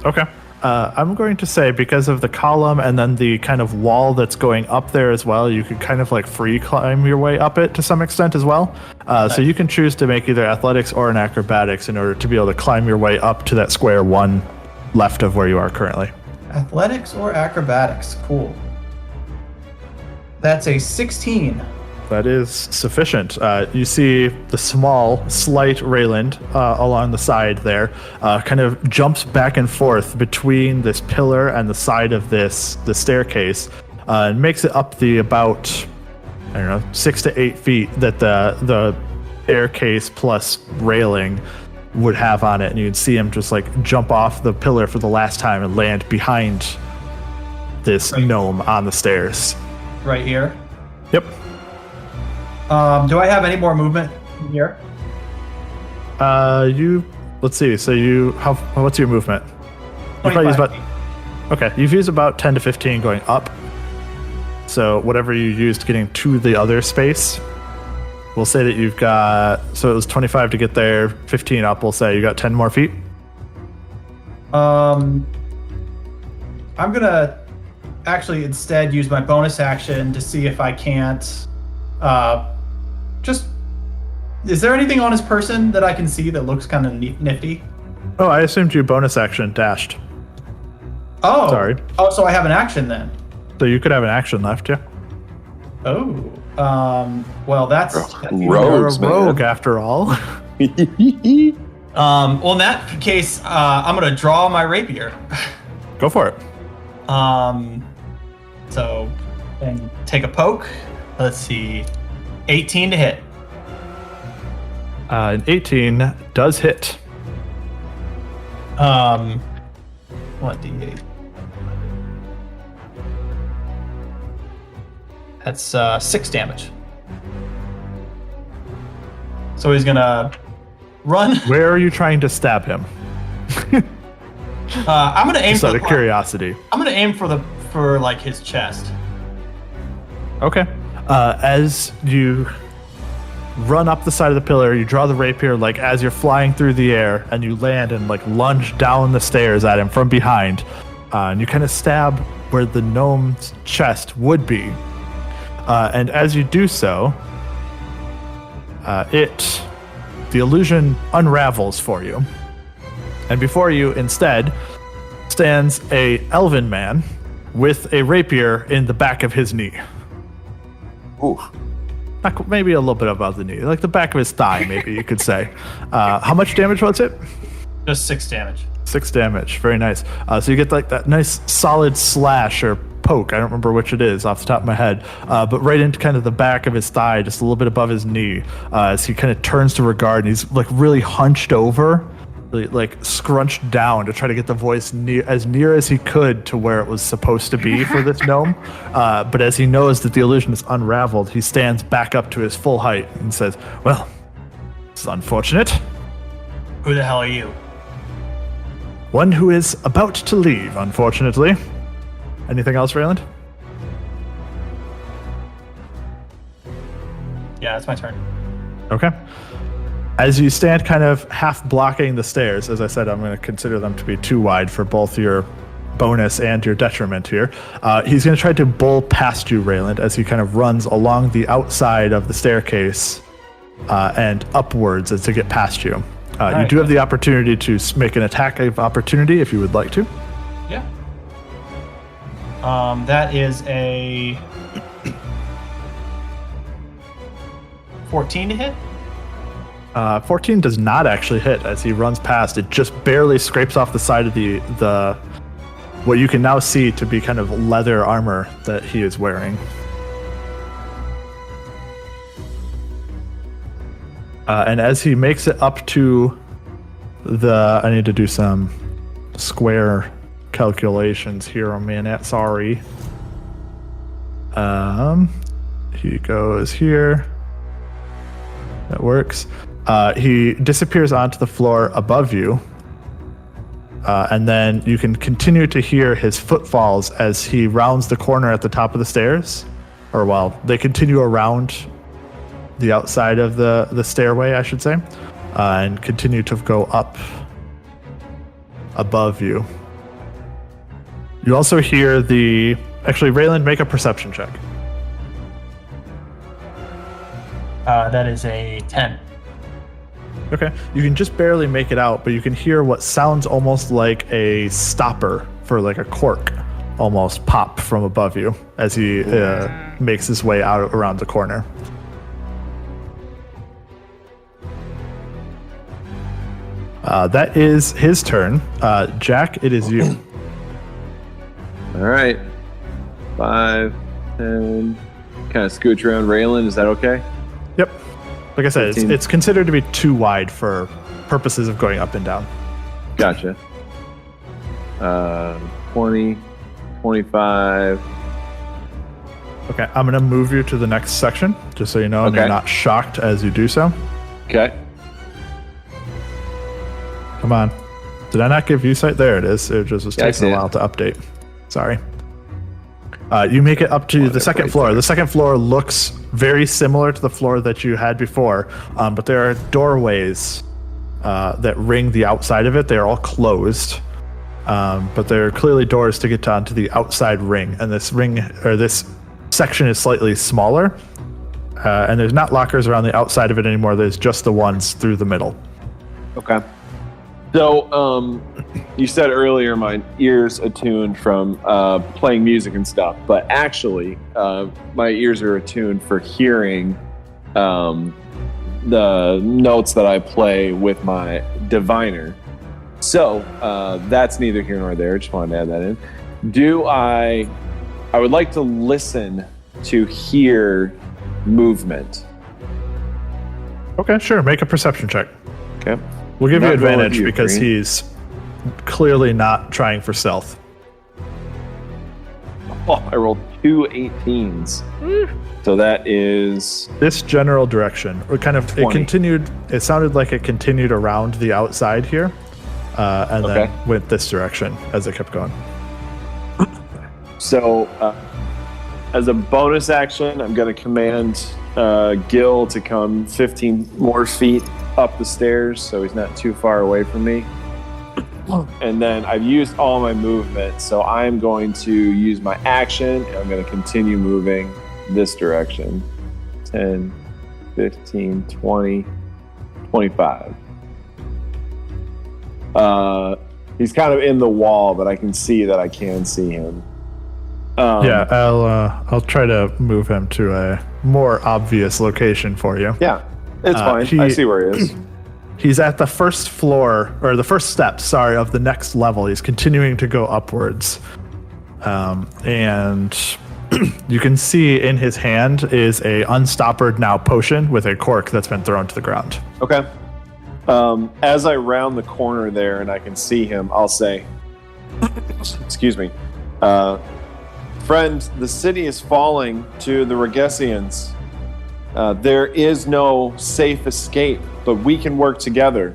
S2: Okay. I'm going to say because of the column and then the kind of wall that's going up there as well, you could kind of like free climb your way up it to some extent as well. So you can choose to make either athletics or an acrobatics in order to be able to climb your way up to that square one left of where you are currently.
S3: Athletics or acrobatics? Cool. That's a 16.
S2: That is sufficient. You see the small, slight Rayland along the side there kind of jumps back and forth between this pillar and the side of the staircase and makes it up the about, 6 to 8 feet that the staircase plus railing would have on it. And you'd see him just like jump off the pillar for the last time and land behind this gnome on the stairs.
S3: Right here.
S2: Yep.
S3: Do I have any more movement here?
S2: Let's see. So what's your movement? You probably use
S3: 25
S2: okay, you've used about 10 to 15 going up. So whatever you used getting to the other space, we'll say that you've got, so it was 25 to get there, 15 up, we'll say you got 10 more feet.
S3: I'm gonna actually instead use my bonus action to see if I can't is there anything on his person that I can see that looks kind of nifty?
S2: Oh, I assumed you bonus action dashed.
S3: Oh,
S2: Sorry.
S3: Oh, so I have an action then.
S2: So you could have an action left, yeah.
S3: Oh, well, that's
S1: Rogues,
S2: You're a rogue
S1: man.
S2: after all.
S3: well, in that case, I'm gonna draw my rapier.
S2: Go for it.
S3: So, and take a poke. Let's see. 18 to hit.
S2: An 18 does hit.
S3: What d8? That's 6 damage. So he's gonna run.
S2: Where are you trying to stab him?
S3: I'm gonna aim
S2: Just
S3: for
S2: out of curiosity.
S3: I'm gonna aim for like his chest.
S2: Okay. As you run up the side of the pillar, you draw the rapier like as you're flying through the air, and you land and like lunge down the stairs at him from behind. And you kind of stab where the gnome's chest would be. And as you do so, the illusion unravels for you. And before you, instead, stands a elven man with a rapier in the back of his knee.
S1: Ooh.
S2: Maybe a little bit above the knee, like the back of his thigh, maybe you could say. How much damage was it?
S3: Just 6 damage.
S2: 6 damage. Very nice. So you get like that nice solid slash or poke. I don't remember which it is off the top of my head, but right into kind of the back of his thigh, just a little bit above his knee, as he kind of turns to regard, and he's like really hunched over, really, like scrunched down to try to get the voice as near as he could to where it was supposed to be for this gnome. But as he knows that the illusion is unraveled, he stands back up to his full height and says, "Well, it's unfortunate.
S3: Who the hell are you?"
S2: One who is about to leave, unfortunately. Anything else, Rayland?
S3: Yeah, it's my turn.
S2: Okay. As you stand kind of half blocking the stairs, as I said, I'm going to consider them to be too wide for both your bonus and your detriment here. He's going to try to bull past you, Rayland, as he kind of runs along the outside of the staircase and upwards as to get past you. You do have the opportunity to make an attack of opportunity if you would like to.
S3: Yeah. That is a 14 to hit.
S2: 14 does not actually hit as he runs past. It just barely scrapes off the side of the what you can now see to be kind of leather armor that he is wearing. And as he makes it up to I need to do some square calculations here a minute, sorry. He goes here. That works. He disappears onto the floor above you. And then you can continue to hear his footfalls as he rounds the corner at the top of the stairs. Or, well, they continue around the outside of the stairway, I should say. And continue to go up above you. You also hear actually, Rayland, make a perception check.
S3: That is a 10.
S2: Okay. You can just barely make it out, but you can hear what sounds almost like a stopper for like a cork almost pop from above you as he makes his way out around the corner. That is his turn. Jack, it is you.
S1: All right. 5, 10. Kind of scooch around Rayland. Is that okay?
S2: Yep. Like I said, it's considered to be too wide for purposes of going up and down.
S1: Gotcha. 20, 25.
S2: Okay, I'm going to move you to the next section, just so you know, and you're not shocked as you do so.
S1: Okay.
S2: Come on. Did I not give you sight? There it is. It just was taking a while to update. Sorry. You make it up to the second floor. The second floor looks very similar to the floor that you had before, but there are doorways that ring the outside of it. They're all closed, but there are clearly doors to get onto the outside ring. And this section is slightly smaller, and there's not lockers around the outside of it anymore. There's just the ones through the middle.
S1: Okay. So, you said earlier my ears attuned from playing music and stuff, but actually, my ears are attuned for hearing the notes that I play with my diviner. So, that's neither here nor there. Just wanted to add that in. I would like to listen to hear movement.
S2: Okay, sure. Make a perception check.
S1: Okay.
S2: We'll give you
S1: Not
S2: advantage
S1: well with you,
S2: because
S1: Bryn.
S2: he's clearly not trying for stealth.
S1: Oh, I rolled 2 18s. So that is
S2: This general direction, or kind of,
S1: 20.
S2: it sounded like it continued around the outside here, and
S1: Okay.
S2: then went this direction as it kept going.
S1: so. As a bonus action, I'm going to command Gil to come 15 more feet up the stairs, so he's not too far away from me. And then I've used all my movement, so I'm going to use my action, and I'm going to continue moving this direction. 10, 15, 20, 25. He's kind of in the wall, but I can see that I can see him.
S2: Yeah, I'll try to move him to a more obvious location for you.
S1: Yeah, it's fine. I see where he is.
S2: He's at the first floor, or the first step, sorry, of the next level. He's continuing to go upwards. And you can see in his hand is a unstoppered now potion with a cork that's been thrown to the ground.
S1: Okay. As I round the corner there and I can see him, I'll say, excuse me, friend, the city is falling to the Regessians. There is no safe escape, but we can work together.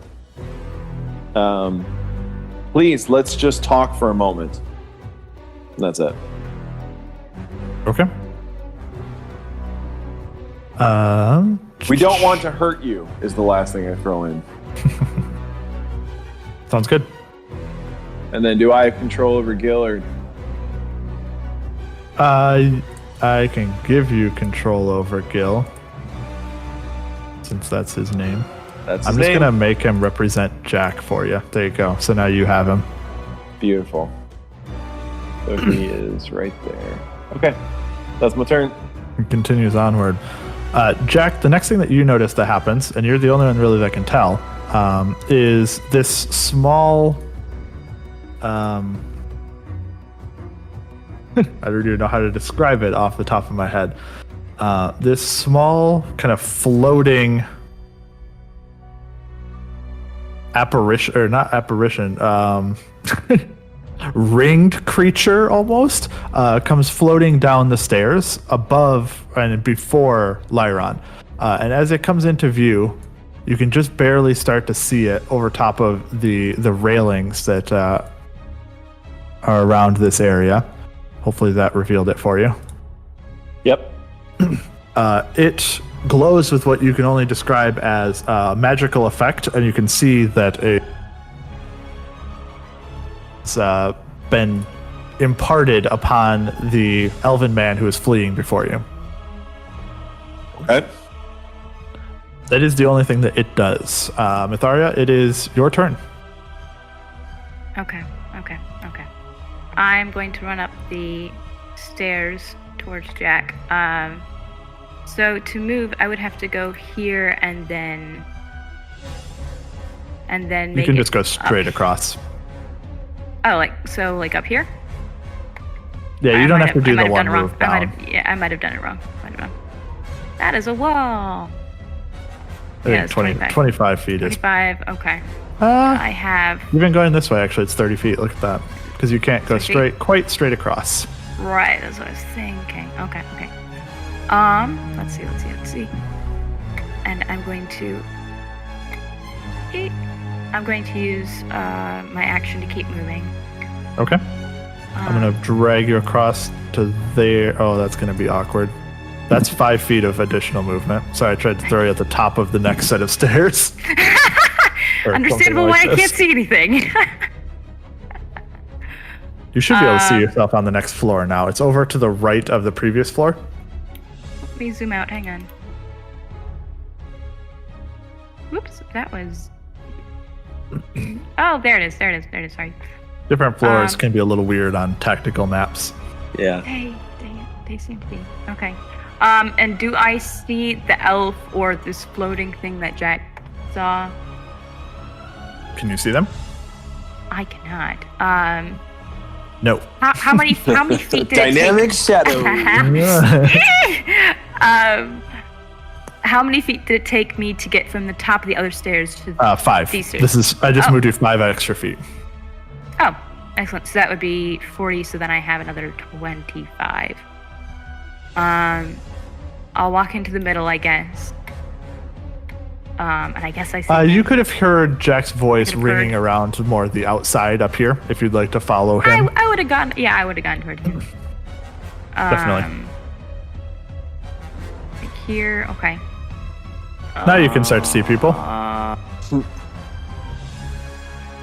S1: Please, let's just talk for a moment. And that's it.
S2: Okay.
S1: We don't want to hurt you, is the last thing I throw in.
S2: Sounds good.
S1: And then do I have control over Gil or...
S2: I can give you control over Gil, since that's his name.
S1: That's
S2: I'm
S1: his
S2: just
S1: name.
S2: gonna make him represent Jack for you. There you go. So now you have him.
S1: Beautiful. So he is right there. Okay, that's my turn.
S2: He continues onward. Jack, the next thing that you notice that happens, and you're the only one really that can tell, is this small. I don't even know how to describe it off the top of my head. This small kind of floating apparition, or not apparition, ringed creature almost, comes floating down the stairs above and before Lyron. And as it comes into view, you can just barely start to see it over top of the railings that are around this area. Hopefully that revealed it for you.
S1: Yep.
S2: It glows with what you can only describe as a magical effect, and you can see that it's been imparted upon the elven man who is fleeing before you.
S1: Okay.
S2: That is the only thing that it does. Myetharia, it is your turn.
S4: Okay. I'm going to run up the stairs towards Jack. So to move, I would have to go here and then make
S2: You can
S4: it
S2: just go straight
S4: up.
S2: across.
S4: Oh, like up here?
S2: Yeah, you
S4: I
S2: don't
S4: might
S2: have to do
S4: I
S2: the
S4: might
S2: one
S4: have done it
S2: move
S4: wrong.
S2: down.
S4: I might have done it wrong. That is a wall.
S2: I think
S4: it's
S2: 25 feet is.
S4: 25. Okay. I have.
S2: You've been going this way, actually. It's 30 feet. Look at that. Because you can't go
S4: 30 feet.
S2: quite straight across.
S4: Right, that's what I was thinking. Okay. Let's see. And I'm going to use my action to keep moving.
S2: Okay. I'm going to drag you across to there. Oh, that's going to be awkward. That's 5 feet of additional movement. Sorry, I tried to throw you at the top of the next set of stairs. Or
S4: Understandable
S2: something like
S4: why I
S2: this.
S4: can't see anything.
S2: You should be able to see yourself on the next floor now. It's over to the right of the previous floor.
S4: Let me zoom out. Hang on. Whoops, that was. Oh, there it is. Sorry.
S2: Different floors can be a little weird on tactical maps.
S1: Yeah.
S4: Hey, dang it. They seem to be. Okay. And do I see the elf or this floating thing that Jack saw?
S2: Can you see them?
S4: I cannot.
S2: No.
S4: How many feet did
S1: Dynamic shadow.
S4: How many feet did it take me to get from the top of the other stairs to
S2: 5.
S4: these stairs?
S2: I just moved you 5 extra feet.
S4: Oh, excellent. So that would be 40. So then I have another 25. I'll walk into the middle, I guess. And I guess I see.
S2: You could have heard Jack's voice ringing around more the outside up here if you'd like to follow him.
S4: I would have gone. Yeah, I would have gone toward him.
S2: Definitely.
S4: Like here. Okay.
S2: Now you can start to see people.
S4: All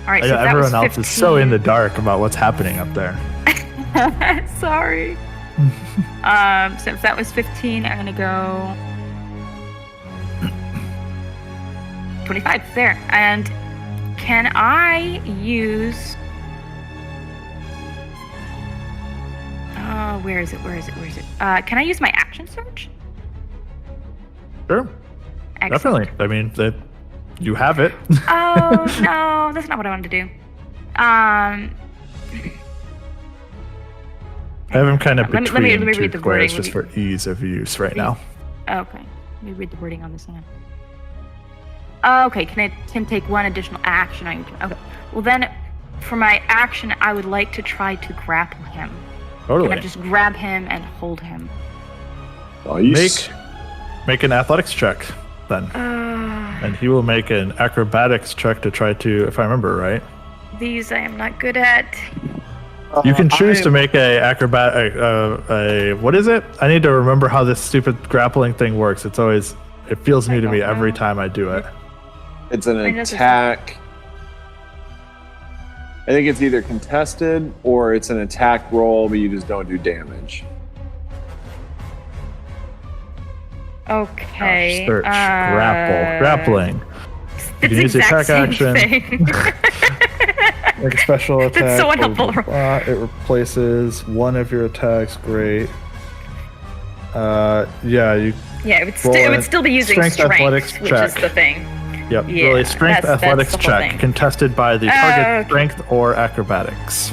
S4: right. So
S2: everyone
S4: that was
S2: else is so in the dark about what's happening up there.
S4: Sorry. So if that was 15, I'm gonna go 25 there. And can I use? Where is it? Can I use my action surge?
S2: Sure.
S4: Excellent.
S2: Definitely. I mean, you have it.
S4: Oh no, that's not what I wanted to do.
S2: I have him kind of between
S4: let me read the
S2: squares
S4: wording.
S2: just for ease of use right now.
S4: Okay. Let me read the wording on this one. Okay, can I take one additional action? Okay. Well then, for my action, I would like to try to grapple him.
S2: Totally.
S4: Can I just grab him and hold him?
S1: Nice.
S2: Make an athletics check then. And he will make an acrobatics check to try to, if I remember right.
S4: These I am not good at.
S2: You can choose to make what is it? I need to remember how this stupid grappling thing works. It feels new to me every time I do it.
S1: It's an attack. I think it's either contested or it's an attack roll, but you just don't do damage.
S4: Okay.
S2: Search, grappling. You
S4: It's
S2: can use the attack action. Make a special attack.
S4: That's so unhelpful.
S2: It replaces one of your attacks. Great. Yeah,
S4: it would still be using strength
S2: athletics
S4: which
S2: check.
S4: is the thing.
S2: Yep.
S4: Yeah,
S2: really, strength
S4: that's
S2: athletics
S4: the whole
S2: check
S4: thing.
S2: contested by the target strength or acrobatics.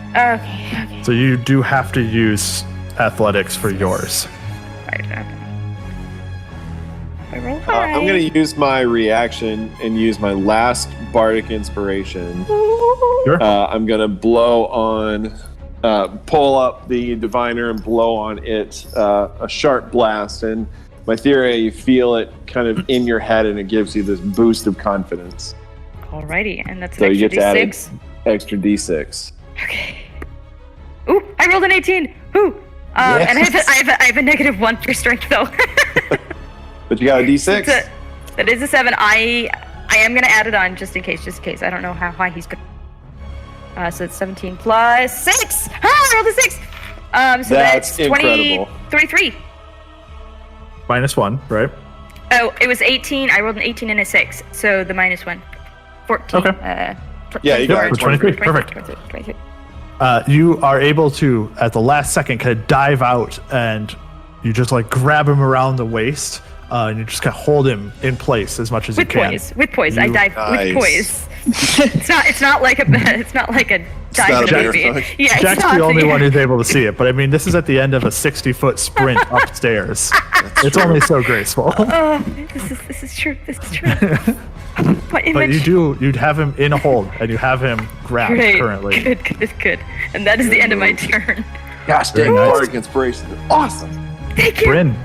S4: Okay.
S2: So you do have to use athletics for yours.
S4: Right. Okay. I roll high.
S1: I'm going to use my reaction and use my last bardic inspiration.
S2: Sure.
S1: I'm going to pull up the diviner and blow on it a sharp blast. And Myetharia, you feel it kind of in your head, and it gives you this boost of confidence.
S4: Alrighty, and that's
S1: So
S4: an
S1: you
S4: extra
S1: get to add
S4: D6.
S1: extra D6.
S4: Okay. Ooh, I rolled an 18. Ooh. And I have a -1 for strength though.
S1: But you got a D6?
S4: That is a 7. I am gonna add it on just in case. I don't know how high he's going. So it's 17 plus 6. I rolled a 6. So that's
S1: incredible.
S4: 23.
S2: -1, right?
S4: Oh, it was 18. I rolled an 18 and a 6. So the -1. 14.
S2: Okay.
S1: Yeah, you got it.
S2: 23. Perfect.
S4: 23.
S2: You are able to, at the last second, kind of dive out and you just like grab him around the waist and you just kind of hold him in place as much as you can.
S4: With poise. I dive
S1: Nice.
S4: with poise. It's not like a dive
S1: not
S4: in
S1: a
S4: a movie.
S1: bear
S4: Yeah, it's
S2: Jack's
S4: not
S2: the only one who's able to see it, but I mean, this is at the end of a 60-foot sprint upstairs. It's only so graceful.
S4: This is true. But
S2: you'd have him in a hold, and you have him grabbed
S4: Great.
S2: currently.
S4: Good. And that is the end of my turn.
S1: Gosh
S2: Very
S1: dang,
S2: nice.
S1: bardic inspiration is awesome.
S4: Thank you.
S2: Bryn,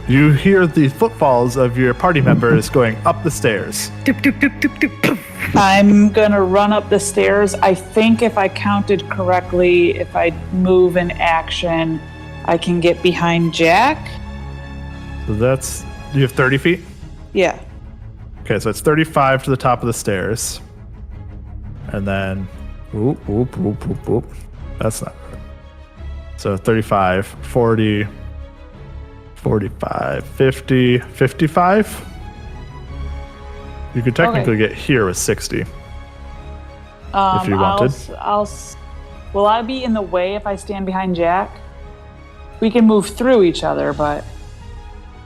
S2: you hear the footfalls of your party members going up the stairs.
S4: Doop, doop, doop, doop, doop, poof.
S5: I'm gonna run up the stairs. I think if I counted correctly, if I move in action, I can get behind Jack.
S2: So you have 30 feet?
S5: Yeah.
S2: Okay, so it's 35 to the top of the stairs. And then, whoop. That's not good. So 35, 40, 45, 50, 55. You could technically get here with 60. If you wanted.
S5: Will I be in the way if I stand behind Jack? We can move through each other, but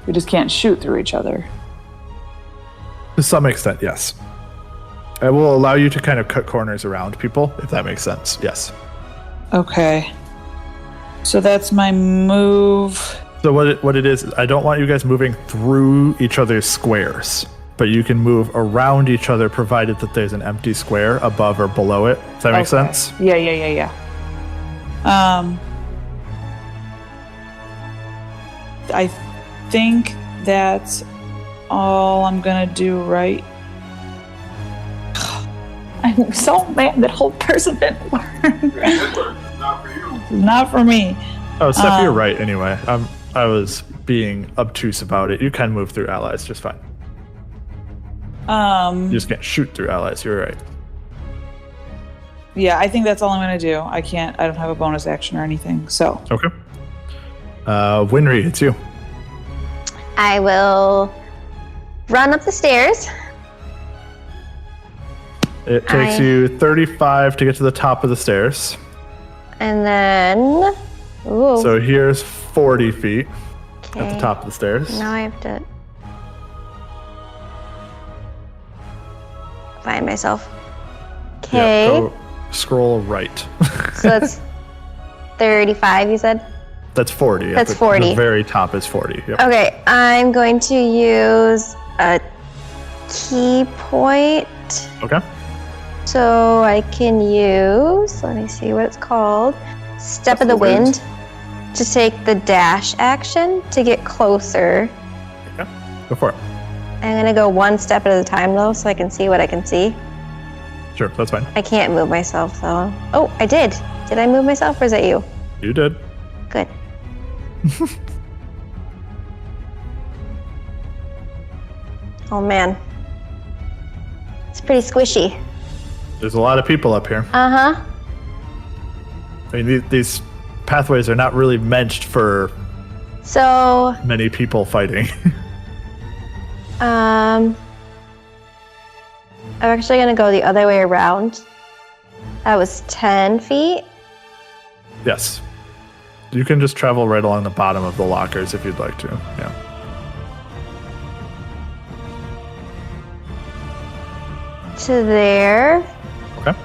S5: we just can't shoot through each other.
S2: To some extent, yes. I will allow you to kind of cut corners around people, if that makes sense. Yes.
S5: Okay. So that's my move.
S2: So what it is, I don't want you guys moving through each other's squares, but you can move around each other provided that there's an empty square above or below it. Does that make sense?
S5: Yeah. I think that's all I'm gonna do, right? I'm so mad that whole person didn't work.
S1: Not for you.
S5: Not for me.
S2: Oh, Steph, you're right anyway. I was being obtuse about it. You can move through allies just fine. You just can't shoot through allies. You're right.
S5: Yeah, I think that's all I'm gonna do. I don't have a bonus action or anything, so.
S2: Okay. Winry, it's you.
S6: I will run up the stairs.
S2: It takes you 35 to get to the top of the stairs.
S6: And then... Ooh.
S2: So here's 40 feet at the
S6: Okay.
S2: top of the stairs.
S6: Now I have to... find myself. Okay.
S2: Yeah, go scroll right.
S6: So that's 35, you said?
S2: That's 40.
S6: That's
S2: at
S6: 40.
S2: The very top is 40. Yep.
S6: Okay, I'm going to use a key point.
S2: Okay.
S6: So I can use, let me see what it's called, Step of the Wind, to take the dash action to get closer.
S2: Okay. Go for it.
S6: I'm going to go one step at a time, though, so I can see what I can see.
S2: Sure, that's fine.
S6: I can't move myself, though. Oh, I did. Did I move myself, or is that you?
S2: You did.
S6: Good. Oh, man. It's pretty squishy.
S2: There's a lot of people up here.
S6: Uh-huh.
S2: I mean, these pathways are not really meant for
S6: So,
S2: many people fighting.
S6: I'm actually going to go the other way around. That was 10 feet.
S2: Yes. You can just travel right along the bottom of the lockers if you'd like to. Yeah.
S6: To there.
S2: Okay.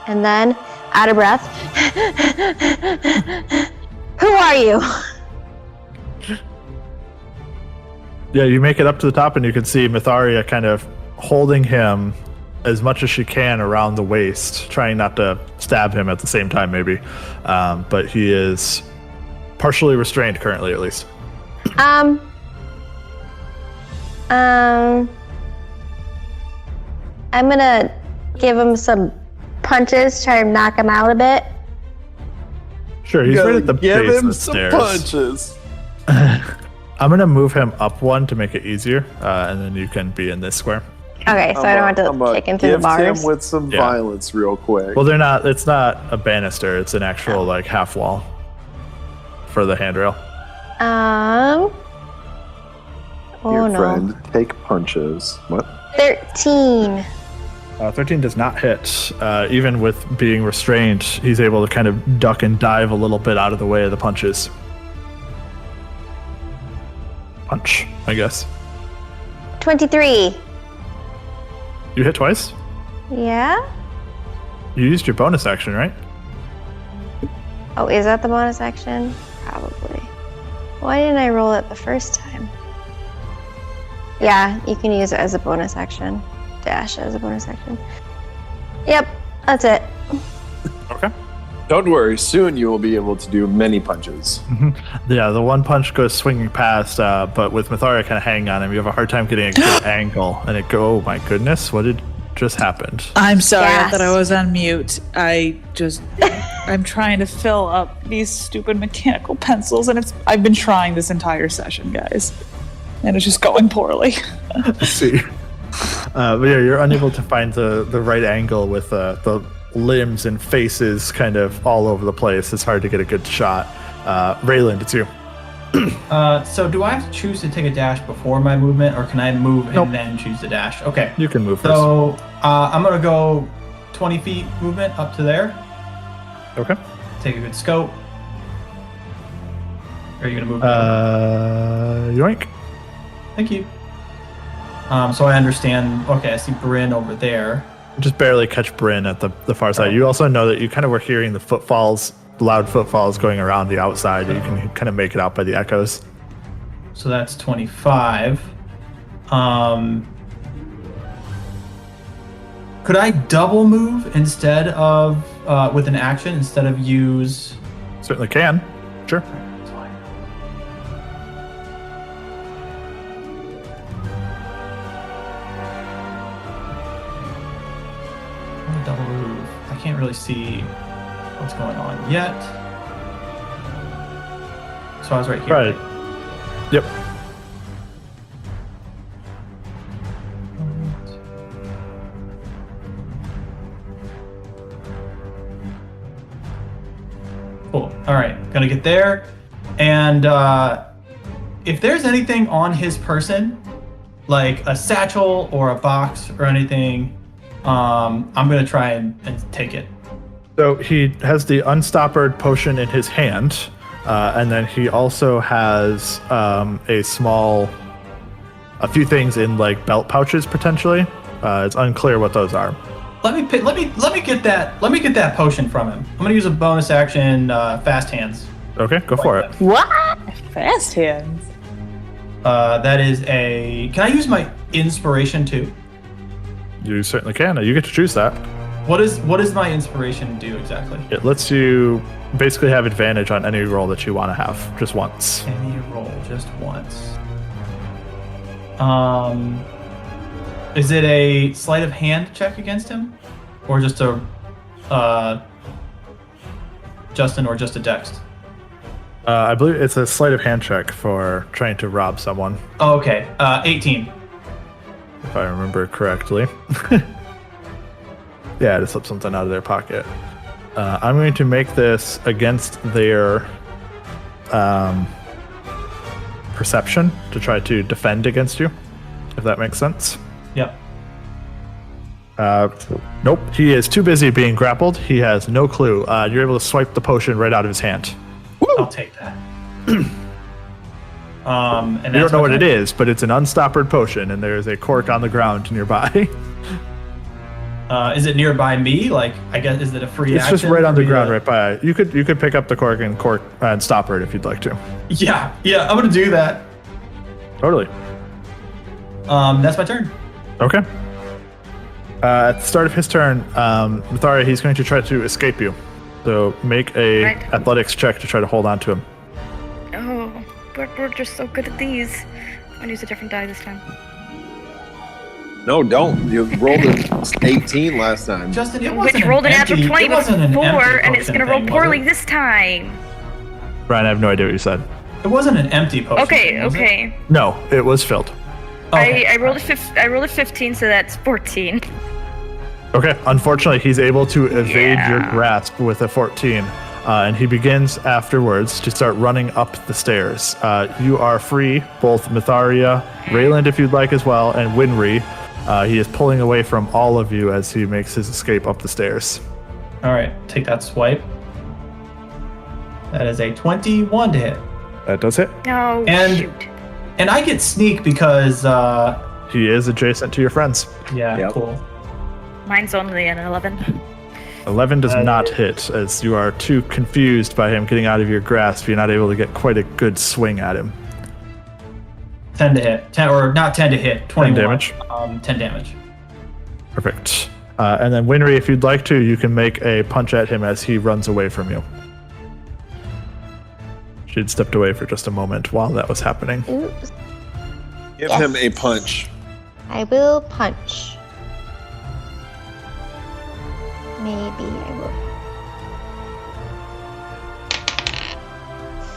S6: And then, out of breath. Who are you?
S2: Yeah, you make it up to the top and you can see Myetharia kind of holding him as much as she can around the waist, trying not to stab him at the same time, maybe. But he is partially restrained currently, at least.
S6: I'm gonna give him some punches, try to knock him out a bit.
S2: Sure, he's right at the
S1: Give
S2: base of
S1: him
S2: the
S1: some
S2: stairs.
S1: punches.
S2: I'm gonna move him up one to make it easier, and then you can be in this square.
S6: Okay, so I don't have to kick him through the bars.
S1: Gift him with some
S2: Yeah.
S1: violence real quick.
S2: Well, they're not. It's not a banister. It's an actual like half wall for the handrail.
S6: Oh
S1: Your
S6: no.
S1: friend, take punches. What?
S6: 13.
S2: 13 does not hit. Even with being restrained, he's able to kind of duck and dive a little bit out of the way of the punches. Punch, I guess.
S6: 23.
S2: You hit twice?
S6: Yeah?
S2: You used your bonus action, right?
S6: Oh, is that the bonus action? Probably. Why didn't I roll it the first time? Yeah, you can use it as a bonus action. Dash as a bonus action. Yep, that's it.
S2: Okay.
S1: Don't worry, soon you will be able to do many punches.
S2: Yeah, the one punch goes swinging past, but with Myetharia kind of hanging on him, you have a hard time getting a good angle. And it go, oh my goodness, what did just happened?
S5: I'm sorry, I
S6: Yes.
S5: thought I was on mute. I'm trying to fill up these stupid mechanical pencils, and I've been trying this entire session, guys. And it's just going poorly.
S2: Let's see. But yeah, you're unable to find the right angle with the limbs and faces kind of all over the place. It's hard to get a good shot. Rayland, it's you.
S3: So do I have to choose to take a dash before my movement, or can I move
S2: Nope.
S3: and then choose the dash? Okay.
S2: You can move first.
S3: So I'm gonna go 20 feet movement up to there.
S2: Okay.
S3: Take a good scope. Are you gonna move?
S2: Yoink.
S3: Thank you. So I understand. Okay, I see Bryn over there.
S2: Just barely catch Bryn at the far side. You also know that you kind of were hearing the footfalls, loud footfalls going around the outside. You can kind of make it out by the echoes.
S3: So that's 25. Could I double move instead of with an action instead of use?
S2: Certainly can. Sure.
S3: That's fine. I'm gonna double move. I can't really see what's going on yet. So I was right here.
S2: Right. Yep.
S3: Cool. All right, gonna get there, and if there's anything on his person, like a satchel or a box or anything, I'm gonna try and take it.
S2: So he has the Unstoppered potion in his hand, and then he also has a few things in like belt pouches potentially. It's unclear what those are.
S3: Let me get that potion from him. I'm gonna use a bonus action, fast hands.
S2: Okay, go for it.
S5: What? Fast hands.
S3: That is a. Can I use my inspiration too?
S2: You certainly can. You get to choose that.
S3: What does my inspiration do exactly?
S2: It lets you basically have advantage on any roll that you want to have, just once.
S3: Any roll, just once. Is it a sleight of hand check against him, or just a Justin, or just a dex?
S2: I believe it's a sleight of hand check for trying to rob someone,
S3: Oh, okay. 18.
S2: if I remember correctly. Yeah, to slip something out of their pocket. I'm going to make this against their perception to try to defend against you, if that makes sense.
S3: Yep.
S2: Nope, he is too busy being grappled. He has no clue. You're able to swipe the potion right out of his hand.
S3: I'll take that. And
S2: You don't know what it is, but it's an unstoppered potion, and there's a cork on the ground nearby.
S3: Is it nearby me? Like, I guess, is it a free
S2: It's
S3: action?
S2: just right on the
S3: for me
S2: ground,
S3: to-
S2: right by. You could pick up the cork and stopper it if you'd like to.
S3: Yeah, I'm gonna do that.
S2: Totally.
S3: That's my turn.
S2: Okay. At the start of his turn, Myetharia, he's going to try to escape you. So make a
S4: Right.
S2: athletics check to try to hold on to him.
S4: Oh, we're just so good at these. I'm gonna use a different die this time.
S1: No, don't. You rolled an 18 last time.
S3: Justin, it
S4: Which
S3: wasn't
S4: rolled an natural 20
S3: it wasn't an
S4: before,
S3: empty
S4: and it's
S3: potion
S4: gonna roll
S3: thing, was
S4: poorly
S3: it?
S4: this time.
S2: Brian, I have no idea what you said.
S3: It wasn't an empty potion.
S4: Okay,
S3: thing, was it?
S4: okay.
S2: No, it was filled.
S3: Okay.
S4: I rolled a 15, so that's 14.
S2: Okay. Unfortunately, he's able to evade your
S4: Yeah.
S2: grasp with a 14, and he begins afterwards to start running up the stairs. You are free, both Myetharia, Rayland, if you'd like as well, and Winry. He is pulling away from all of you as he makes his escape up the stairs.
S3: All right, take that swipe. That is a 21 to hit.
S2: That does hit.
S4: No,
S3: And-
S4: shoot.
S3: And I get sneak because,
S2: He is adjacent to your friends.
S3: yeah,
S1: Yep.
S3: cool.
S4: Mine's only an 11.
S2: 11 does not hit, as you are too confused by him getting out of your grasp. You're not able to get quite a good swing at him.
S3: 10 to hit. 10, or not 10 to hit, 21.
S2: damage.
S3: 10 damage.
S2: Perfect. And then Winry, if you'd like to, you can make a punch at him as he runs away from you. She'd stepped away for just a moment while that was happening.
S6: Oops.
S1: Give
S6: Yes.
S1: him a punch.
S6: I will punch. Maybe I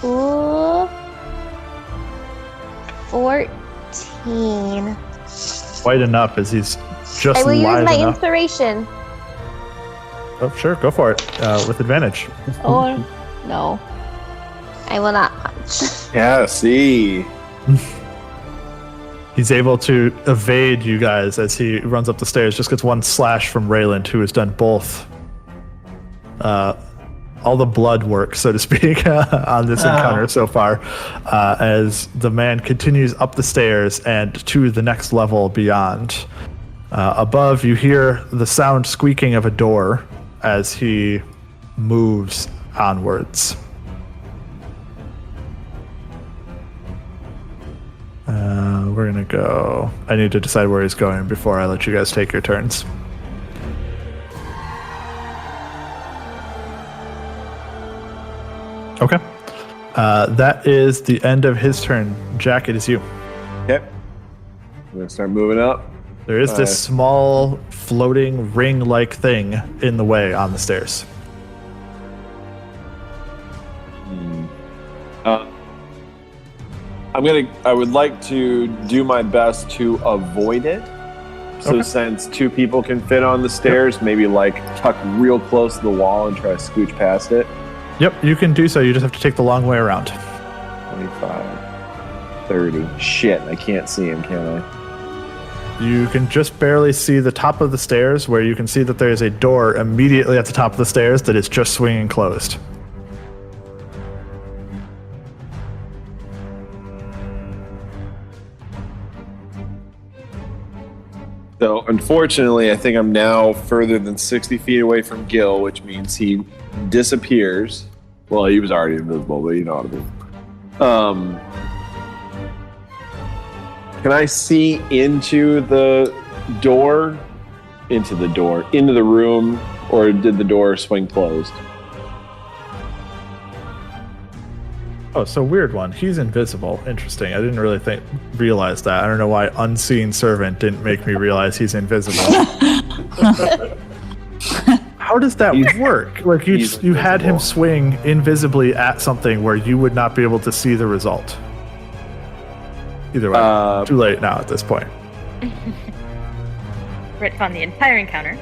S6: will. Ooh. 14.
S2: Quite enough, as he's just
S6: I will use
S2: live
S6: my
S2: enough.
S6: inspiration.
S2: Oh, sure, go for it. With advantage.
S6: Or no. I will not punch.
S1: Yeah, see.
S2: He's able to evade you guys as he runs up the stairs. Just gets one slash from Rayland, who has done both. All the blood work, so to speak, on this encounter so far, as the man continues up the stairs and to the next level beyond. Above, you hear the sound squeaking of a door as he moves onwards. We're gonna go. I need to decide where he's going before I let you guys take your turns. Okay. That is the end of his turn. Jack, it is you.
S1: Okay. I'm gonna start moving up.
S2: There is this small floating ring-like thing in the way on the stairs.
S1: I would like to do my best to avoid it. So since two people can fit on the stairs, maybe like tuck real close to the wall and try to scooch past it.
S2: Yep, you can do so. You just have to take the long way around.
S1: 25, 30. Shit, I can't see him, can I?
S2: You can just barely see the top of the stairs, where you can see that there is a door immediately at the top of the stairs that is just swinging closed.
S1: So, unfortunately, I think I'm now further than 60 feet away from Gil, which means he disappears. Well, he was already invisible, but you know what I mean. Can I see into the room, or did the door swing closed?
S2: Oh, so weird one. He's invisible. Interesting. I didn't really realize that. I don't know why unseen servant didn't make me realize he's invisible. How does that work? Like you had him swing invisibly at something where you would not be able to see the result. Either way, too late now at this point.
S4: Ripped on the entire encounter.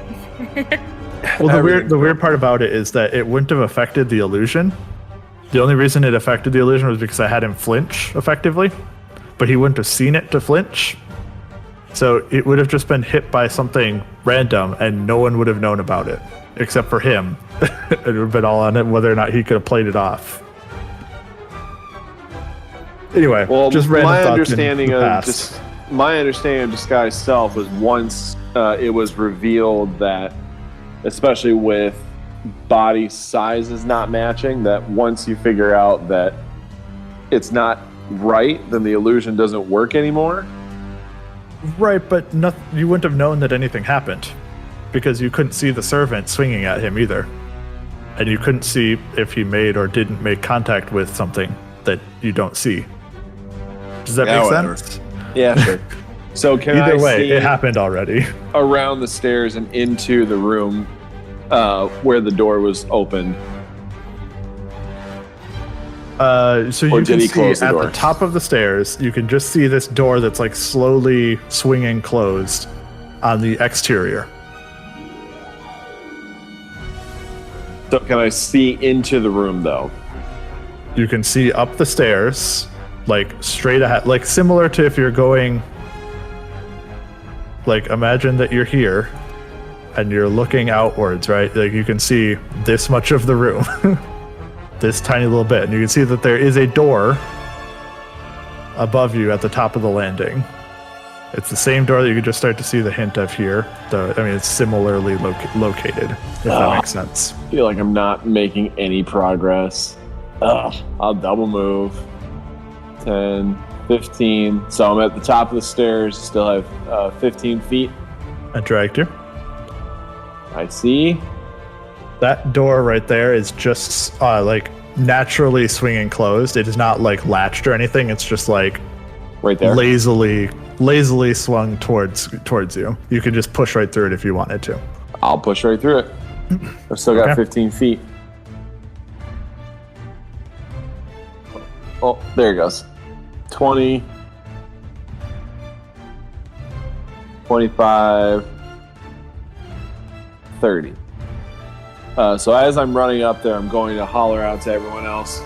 S2: Well, the weird part about it is that it wouldn't have affected the illusion. The only reason it affected the illusion was because I had him flinch effectively, but he wouldn't have seen it to flinch. So it would have just been hit by something random and no one would have known about it, except for him. It would have been all on him whether or not he could have played it off. Anyway, just random
S1: my
S2: thoughts
S1: understanding
S2: in the
S1: of
S2: past.
S1: my understanding of disguise self was once it was revealed that, especially with body sizes not matching, that once you figure out that it's not right, then the illusion doesn't work anymore.
S2: Right, but you wouldn't have known that anything happened because you couldn't see the servant swinging at him either. And you couldn't see if he made or didn't make contact with something that you don't see. Does that make sense?
S1: Yeah, sure. So can
S2: Either
S1: I
S2: way,
S1: see
S2: it happened already.
S1: around the stairs and into the room where the door was open?
S2: So you
S1: did
S2: can
S1: he
S2: see
S1: close the
S2: at
S1: door?
S2: the top of the stairs, you can just see this door that's like slowly swinging closed on the exterior.
S1: So can I see into the room though?
S2: You can see up the stairs, like straight ahead, like similar to if you're going, like imagine that you're here and you're looking outwards, right? Like you can see this much of the room, this tiny little bit, and you can see that there is a door above you at the top of the landing. It's the same door that you can just start to see the hint of here. It's similarly located, if that makes sense.
S1: I feel like I'm not making any progress. I'll double move. 10, 15. So I'm at the top of the stairs, still have 15 feet.
S2: I dragged you.
S1: I see.
S2: That door right there is just like naturally swinging closed. It is not like latched or anything. It's just like
S1: Right there.
S2: lazily swung towards you. You could just push right through it if you wanted to.
S1: I'll push right through it. I've still got 15 feet. Oh, there it goes. 20, 25, 30. So as I'm running up there, I'm going to holler out to everyone else,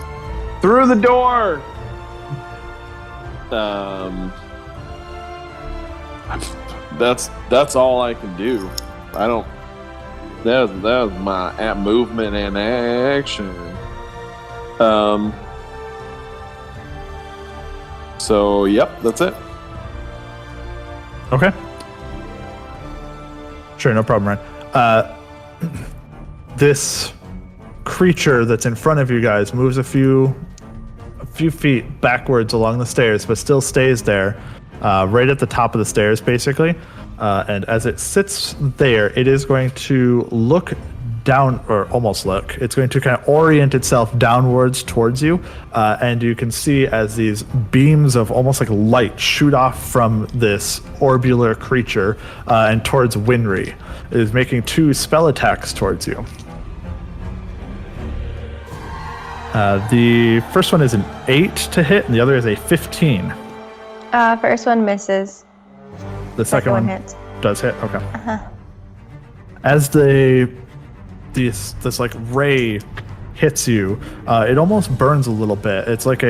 S1: through the door! That's all I can do. I don't. That was my movement and action. So yep, that's it.
S2: Okay. Sure, no problem, Ryan. This creature that's in front of you guys moves a few feet backwards along the stairs, but still stays there, right at the top of the stairs, basically. And as it sits there, it is going to look down, or almost look. It's going to kind of orient itself downwards towards you, and you can see as these beams of almost like light shoot off from this orbular creature and towards Winry. It is making 2 spell attacks towards you. The first one is an 8 to hit, and the other is a 15.
S6: First one misses.
S2: The second one
S6: hits.
S2: Does hit? Okay. As this like ray hits you, it almost burns a little bit. It's like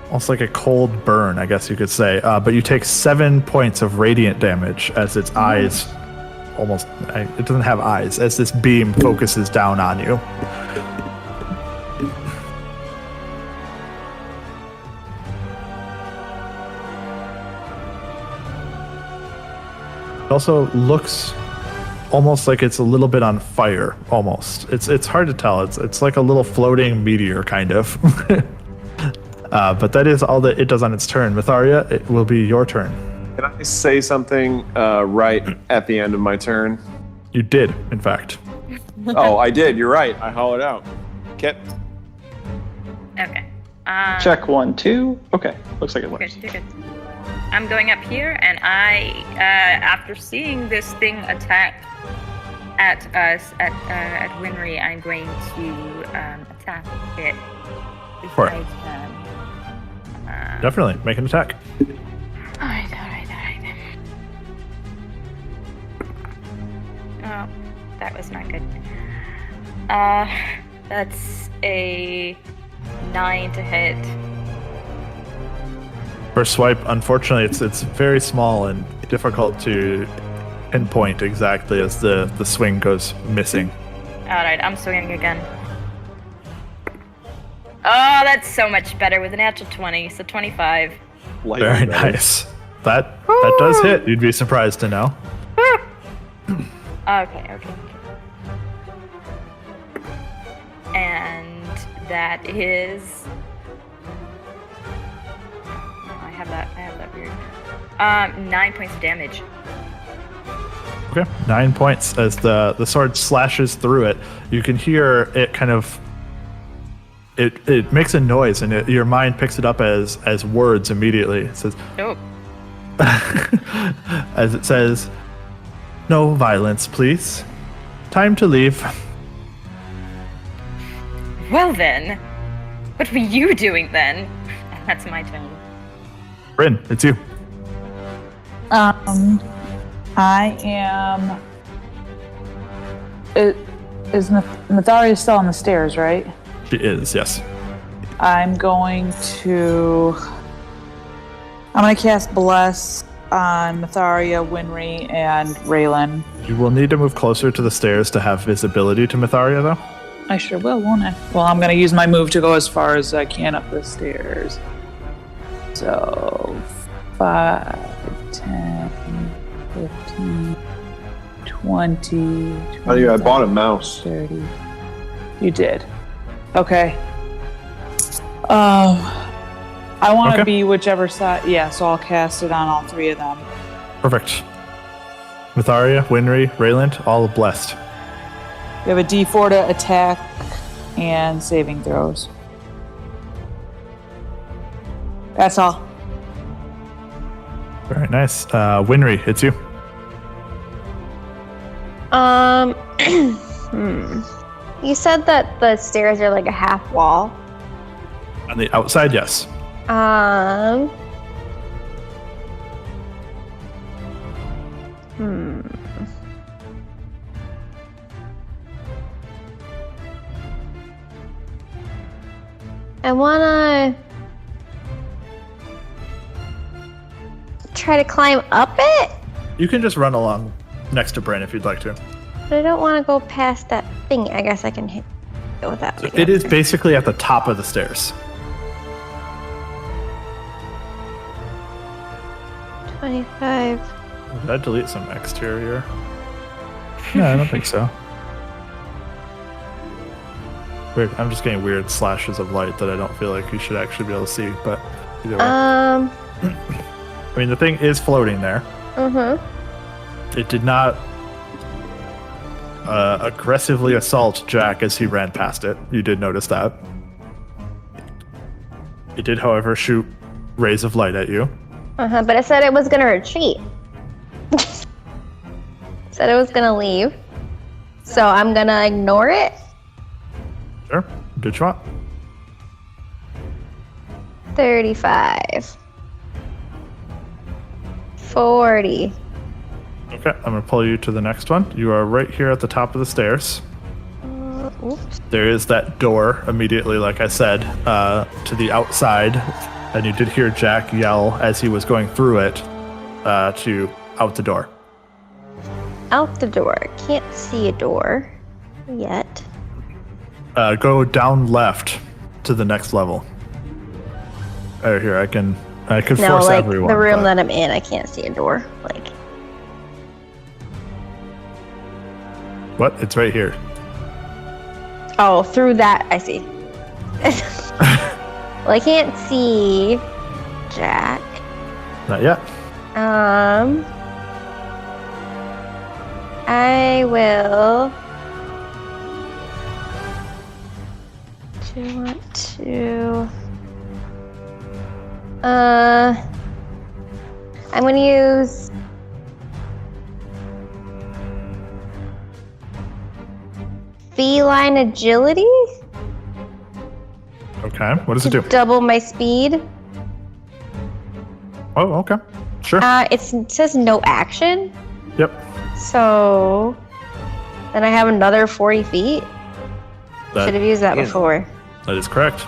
S2: almost like a cold burn, I guess you could say. But you take 7 points of radiant damage as its eyes it doesn't have eyes, as this beam focuses down on you. It also looks almost like it's a little bit on fire, almost. It's hard to tell. It's like a little floating meteor, kind of. But that is all that it does on its turn. Myetharia, it will be your turn.
S1: Can I say something right at the end of my turn?
S2: You did, in fact.
S1: Oh, I did. You're right. I hollered out. Kit.
S4: Okay.
S7: Check 1, 2. Okay, looks like it works.
S4: Good. I'm going up here, and I, after seeing this thing attack at us, at Winry, I'm going to attack it.
S2: For it.
S4: Besides,
S2: Definitely, make an attack.
S4: Alright. Oh, that was not good. That's a 9 to hit.
S2: First swipe, unfortunately, it's very small and difficult to pinpoint exactly as the swing goes missing.
S4: Alright, I'm swinging again. Oh, that's so much better with a natural 20, so 25.
S2: Very nice. That does hit. You'd be surprised to know.
S4: Okay. And that is... I have that weird. 9 points of damage.
S2: Okay, 9 points. As the sword slashes through it, you can hear it kind of... It makes a noise, and your mind picks it up as words immediately. It says...
S4: Oh.
S2: As it says, "No violence, please. Time to leave."
S4: Well then, what were you doing then? That's my turn.
S2: Bryn, it's you.
S5: I am. Is Myetharia still on the stairs, right?
S2: She is, yes.
S5: I'm going to cast Bless on Myetharia, Winry, and Rayland.
S2: You will need to move closer to the stairs to have visibility to Myetharia, though.
S5: I sure will, won't I? Well, I'm going to use my move to go as far as I can up the stairs. So, 5, 10, 15, 20,
S1: Oh, yeah, I bought a mouse.
S5: 30. You did. Okay. I want to be whichever side. Yeah, so I'll cast it on all 3 of them.
S2: Perfect. Myetharia, Winry, Rayland, all blessed.
S5: We have a D4 to attack and saving throws. That's all.
S2: Very nice. Winry, it's you.
S6: You said that the stairs are like a half wall.
S2: On the outside, yes.
S6: I wanna try to climb up it,
S2: You can just run along next to Bryn if you'd like to.
S6: but I don't want to go past that thing. I guess I can hit it without.
S2: It is basically at the top of the stairs.
S6: 25,
S2: Did I delete some exterior? No, I don't think so. Weird. I'm just getting weird slashes of light that I don't feel like you should actually be able to see, but either way. I mean, the thing is floating there. It did not aggressively assault Jack as he ran past it. You did notice that. It did, however, shoot rays of light at you.
S6: But it said it was going to retreat. Said it was going to leave. So I'm going to ignore it.
S2: Sure. Good shot.
S6: 35. 40.
S2: Okay, I'm going to pull you to the next one. You are right here at the top of the stairs.
S6: Oops.
S2: There is that door immediately, like I said, to the outside. And you did hear Jack yell as he was going through it to out the door.
S6: Out the door. Can't see a door yet.
S2: Go down left to the next level. Here, I could force
S6: like
S2: everyone.
S6: The room that I'm in, I can't see a door. Like,
S2: what? It's right here.
S6: oh, through that, I see. Well, I can't see Jack.
S2: Not yet.
S6: I will. Do you want to? I'm gonna use. Feline agility?
S2: Okay, what does it do?
S6: Double my speed.
S2: Oh, okay. Sure.
S6: It says no action.
S2: Yep.
S6: So then I have another 40 feet. Should have used that before.
S2: That is correct.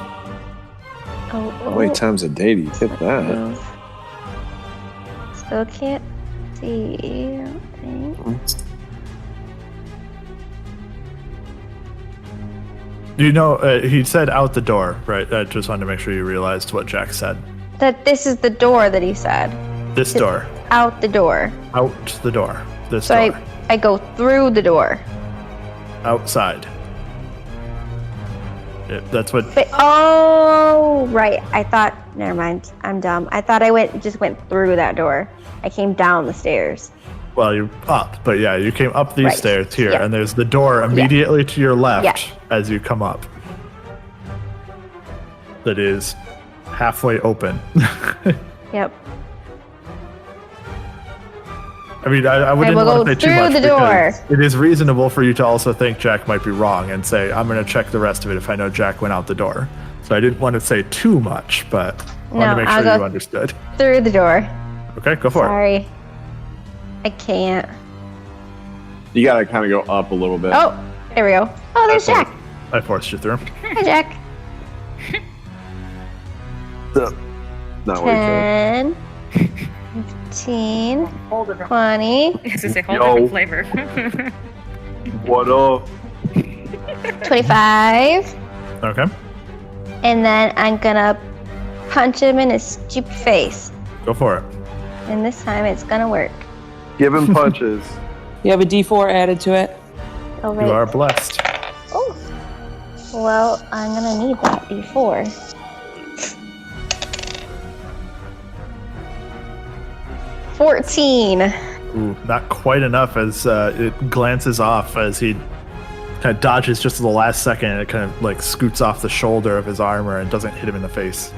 S6: Oh,
S1: How many times a day do you hit that?
S6: Still can't see. I don't think.
S2: You know, he said out the door, right? I just wanted to make sure you realized what Jack said.
S6: That this is the door that he said.
S2: This door.
S6: Out the door.
S2: Out the door. This
S6: So
S2: door.
S6: I go through the door.
S2: Outside. Yeah, that's what.
S6: But, oh, right. I thought. Never mind. I'm dumb. I thought I just went through that door. I came down the stairs.
S2: Well, you're up, but yeah, you came up these
S6: Right.
S2: stairs here,
S6: Yeah.
S2: and there's the door immediately to your left
S6: Yeah.
S2: as you come up. That is halfway open.
S6: Yep.
S2: I mean, I wouldn't
S6: will
S2: want
S6: go
S2: to say too
S6: through
S2: much
S6: the
S2: because
S6: door.
S2: it is reasonable for you to also think Jack might be wrong and say, I'm going to check the rest of it if I know Jack went out the door. So I didn't want to say too much, but I wanted to make
S6: I'll
S2: sure you
S6: go
S2: understood.
S6: through the door.
S2: Okay, go for it.
S6: Sorry. I can't.
S1: You gotta kind of go up a little bit.
S6: Oh, there we go. Oh, there's Jack.
S2: I forced you through.
S6: Hi, Jack.
S1: Not what he said.
S6: 10, 15, 20,
S4: I was gonna say, whole
S1: Yo.
S4: different flavor.
S1: What up?
S6: 25.
S2: Okay,
S6: And then I'm gonna punch him in his stupid face.
S2: go for it.
S6: And this time it's gonna work.
S1: Give him punches.
S5: You have a D4 added to it.
S6: Oh,
S2: You
S6: right.
S2: are blessed.
S6: Oh. Well, I'm gonna need that before. $14.
S2: Ooh, not quite enough as it glances off as he kind of dodges just at the last second and it kind of like scoots off the shoulder of his armor and doesn't hit him in the face.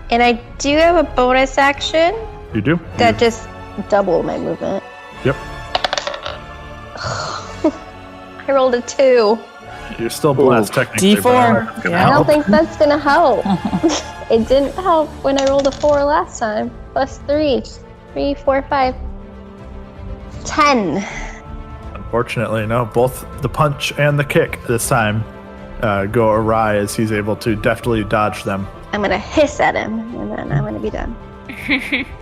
S6: And I do have a bonus action
S2: You do?
S6: that just doubled my movement.
S2: Yep.
S6: I rolled a 2.
S2: You're still blessed, technically. but I don't know if it's gonna
S5: Yeah.
S6: I don't
S2: help.
S6: think that's gonna help. It didn't help when I rolled a 4 last time. Plus 3. 3, 4, 5. 10.
S2: Unfortunately, no. Both the punch and the kick this time go awry as he's able to deftly dodge them.
S6: I'm gonna hiss at him, and then I'm gonna be done.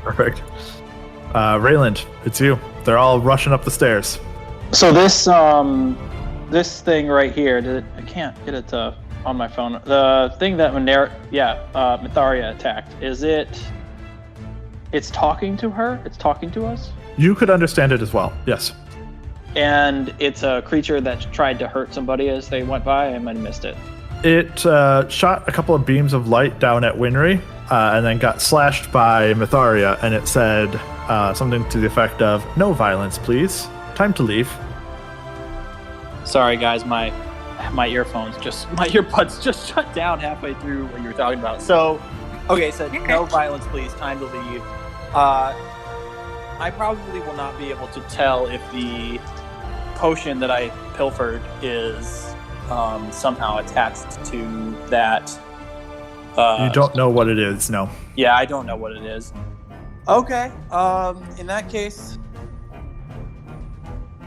S2: Perfect. Rayland, it's you. They're all rushing up the stairs.
S7: So this thing right here, I can't get it on my phone. The thing that Myetharia attacked, is it It's talking to her? It's talking to us?
S2: You could understand it as well, yes.
S7: And it's a creature that tried to hurt somebody as they went by? I might have missed it.
S2: It shot a couple of beams of light down at Winry, and then got slashed by Myetharia, and it said something to the effect of, "No violence, please. Time to leave."
S7: Sorry, guys, my my earbuds just shut down halfway through what you were talking about. So, okay, so no violence, please. Time to leave. I probably will not be able to tell if the potion that I pilfered is somehow attached to that.
S2: You don't know what it is, no.
S7: Yeah, I don't know what it is. Okay. In that case,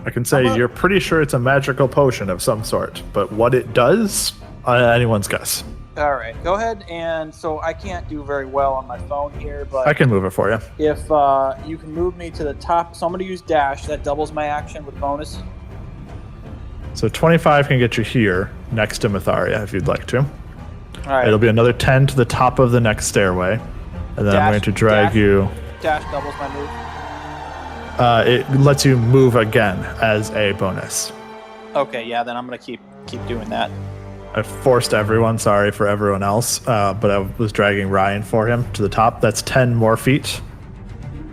S2: I can say you're pretty sure it's a magical potion of some sort, but what it does, anyone's guess.
S7: all right. Go ahead. And so I can't do very well on my phone here, but
S2: I can move it for you.
S7: if you can move me to the top, so I'm going to use dash. That doubles my action with bonus.
S2: So 25 can get you here, next to Myetharia, if you'd like to.
S7: All right.
S2: It'll be another 10 to the top of the next stairway, and then I'm going to drag you.
S7: Dash doubles my move.
S2: It lets you move again as a bonus.
S7: Okay, yeah, then I'm going to keep doing that.
S2: I forced everyone, sorry for everyone else, but I was dragging Ryan for him to the top. That's 10 more feet.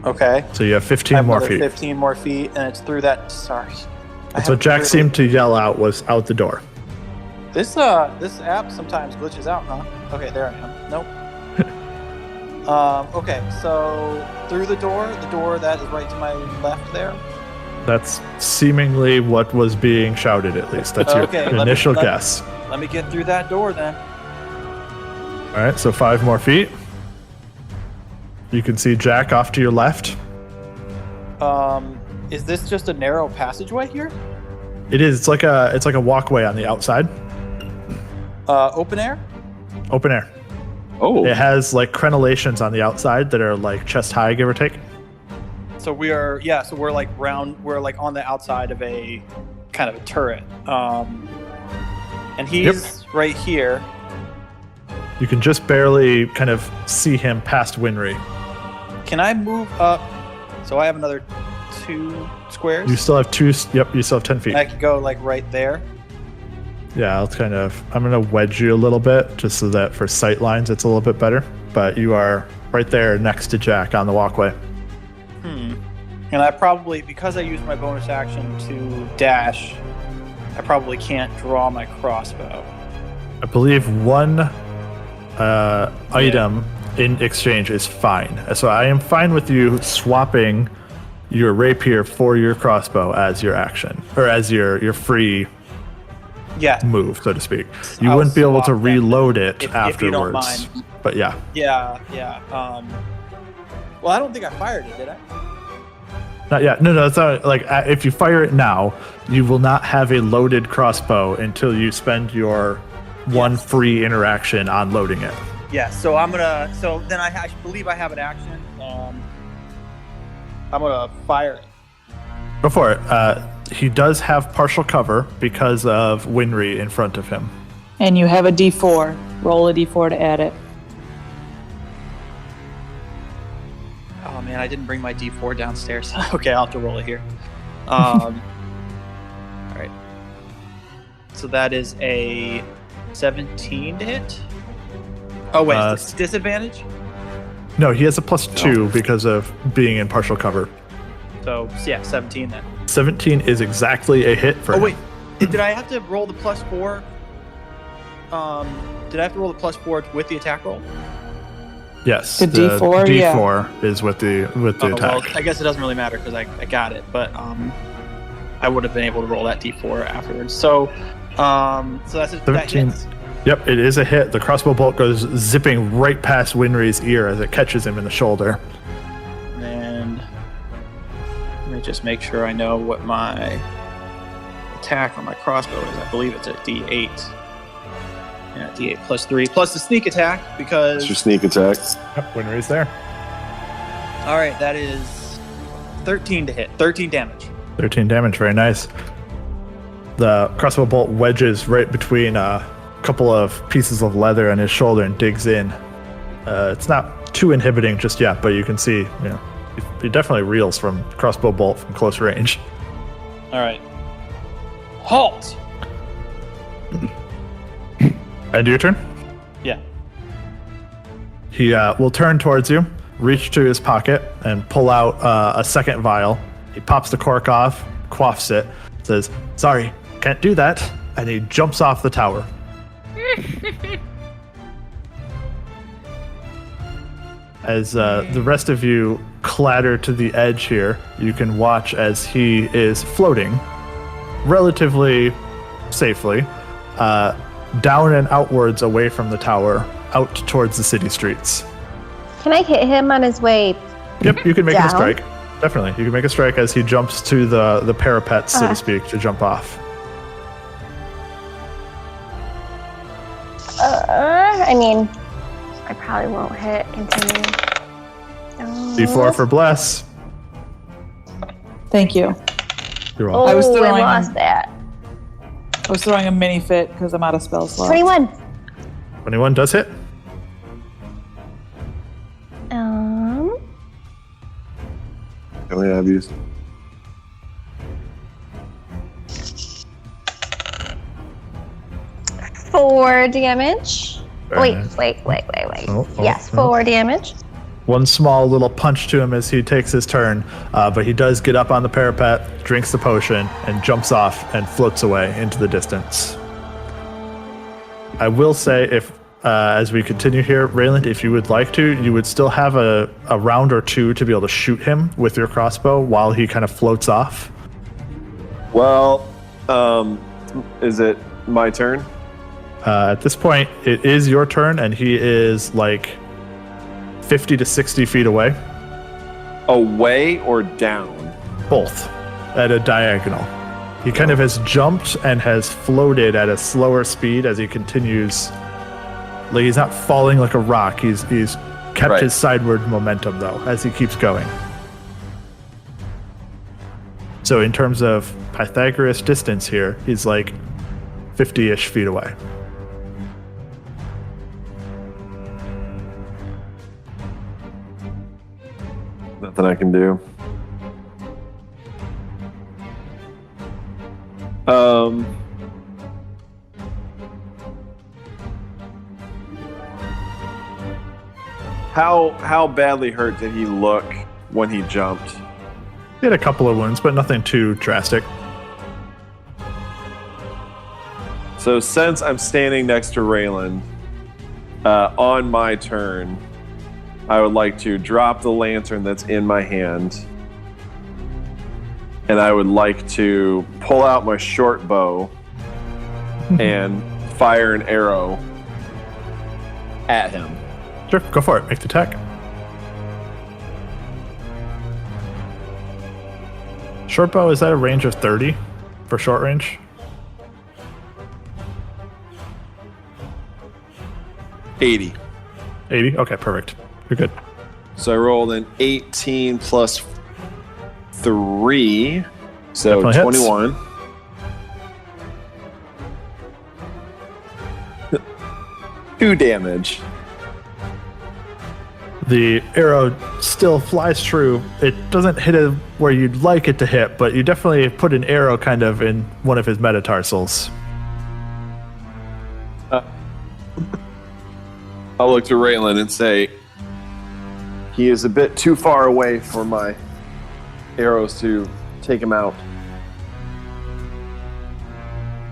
S7: Okay.
S2: So you have 15
S7: I have
S2: more
S7: another
S2: feet.
S7: 15 more feet, and it's through that. Sorry.
S2: That's what Jack seemed to yell out was out the door.
S7: This app sometimes glitches out, huh? Okay, there I am. Nope. Okay, so through the door that is right to my left there.
S2: That's seemingly what was being shouted, at least. That's
S7: Okay,
S2: your initial guess.
S7: Let me get through that door then.
S2: All right, so 5 more feet. You can see Jack off to your left.
S7: Is this just a narrow passageway here?
S2: It is. It's like a walkway on the outside.
S7: Open air?
S2: Open air.
S1: Oh.
S2: It has like crenellations on the outside that are like chest high, give or take.
S7: So we're like on the outside of a kind of a turret. And he's right here.
S2: You can just barely kind of see him past Winry.
S7: Can I move up? So I have another 2 squares.
S2: You still have 2. Yep, you still have 10 feet.
S7: I could go like right there.
S2: Yeah, I'm going to wedge you a little bit just so that for sight lines it's a little bit better. But you are right there next to Jack on the walkway.
S7: And I probably, because I used my bonus action to dash, I probably can't draw my crossbow.
S2: I believe one item in exchange is fine. So I am fine with you swapping your rapier for your crossbow as your action, or as your free move, so to speak. You wouldn't be able to reload it afterwards.
S7: If you don't mind.
S2: But yeah.
S7: Yeah. Well, I don't think I fired it, did I?
S2: Not yet. No, it's not like if you fire it now, you will not have a loaded crossbow until you spend your one free interaction on loading it.
S7: Yeah, so then I believe I have an action. I'm gonna fire it.
S2: Go for it. He does have partial cover because of Winry in front of him.
S5: And you have a D4. Roll a D4 to add it.
S7: Oh man, I didn't bring my D4 downstairs. Okay, I'll have to roll it here. All right. So that is a 17 to hit. Oh wait, is this disadvantage?
S2: No, he has a +2 because of being in partial cover.
S7: So yeah, 17 then.
S2: 17 is exactly a hit for him.
S7: Oh wait, did I have to roll the +4? Did I have to roll the +4 with the attack roll?
S2: Yes.
S5: The D4,
S2: D4 is with the attack.
S7: Well, I guess it doesn't really matter because I got it, but I would have been able to roll that D4 afterwards. So that's a
S2: 17. Yep, it is a hit. The crossbow bolt goes zipping right past Winry's ear as it catches him in the shoulder.
S7: And let me just make sure I know what my attack on my crossbow is. I believe it's a D8. Yeah, D8 +3 plus the sneak attack because.
S1: It's your sneak attack.
S2: Yep, Winry's there.
S7: All right, that is 13 to hit. 13 damage.
S2: 13 damage, very nice. The crossbow bolt wedges right between a couple of pieces of leather on his shoulder and digs in. It's not too inhibiting just yet, but you can see, he definitely reels from crossbow bolt from close range.
S7: All right. Halt!
S2: And your turn?
S7: Yeah.
S2: He will turn towards you, reach to his pocket, and pull out a second vial. He pops the cork off, quaffs it, says, "Sorry, can't do that," and he jumps off the tower. As the rest of you clatter to the edge here, you can watch as he is floating relatively safely down and outwards away from the tower, out towards the city streets.
S6: Can I hit him on his way?
S2: Yep, you can make a
S6: down?
S2: strike. Definitely. You can make a strike as he jumps to the parapet, so to speak, to jump off.
S6: I mean, I probably won't hit. Continue.
S2: D4 for bless.
S5: Thank you.
S2: You're
S6: Oh,
S2: welcome.
S5: I was throwing-
S6: I lost that.
S5: I was throwing a mini fit because I'm out of spell slots.
S6: 21.
S2: 21 does hit.
S1: How many have you?
S6: Four damage.
S2: Very
S6: Wait.
S2: nice. Oh,
S6: Yes,
S2: oh.
S6: 4 damage.
S2: One small little punch to him as he takes his turn, but he does get up on the parapet, drinks the potion, and jumps off and floats away into the distance. I will say, if as we continue here, Rayland, if you would like to, you would still have a round or two to be able to shoot him with your crossbow while he kind of floats off.
S1: Well, is it my turn?
S2: At this point, it is your turn, and he is like 50 to 60 feet away.
S1: Away or down?
S2: Both at a diagonal. He kind of has jumped and has floated at a slower speed as he continues. Like, he's not falling like a rock. He's kept
S1: Right.
S2: his sideward momentum, though, as he keeps going. So in terms of Pythagoras distance here, he's like 50-ish feet away.
S1: Nothing I can do. How badly hurt did he look when he jumped?
S2: He had a couple of wounds, but nothing too drastic.
S1: So since I'm standing next to Rayland, on my turn, I would like to drop the lantern that's in my hand, and I would like to pull out my short bow and fire an arrow at him.
S2: Sure, go for it. Make the attack. Short bow, is that a range of 30 for short range?
S1: 80.
S2: 80? Okay, perfect. You're good.
S1: So I rolled an 18 plus 3, so
S2: Definitely hits.
S1: 21. Two damage.
S2: The arrow still flies true. It doesn't hit it where you'd like it to hit, but you definitely put an arrow kind of in one of his metatarsals.
S1: I'll look to Rayland and say, he is a bit too far away for my arrows to take him out.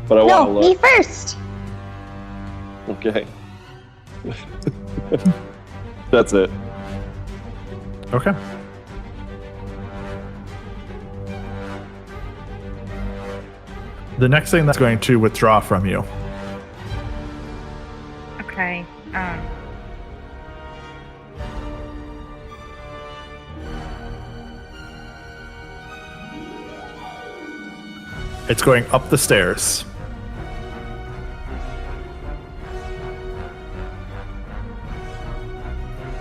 S1: But I want to
S6: No, me
S1: look.
S6: first.
S1: Okay. That's it.
S2: Okay. The next thing that's going to withdraw from you.
S4: Okay.
S2: It's going up the stairs.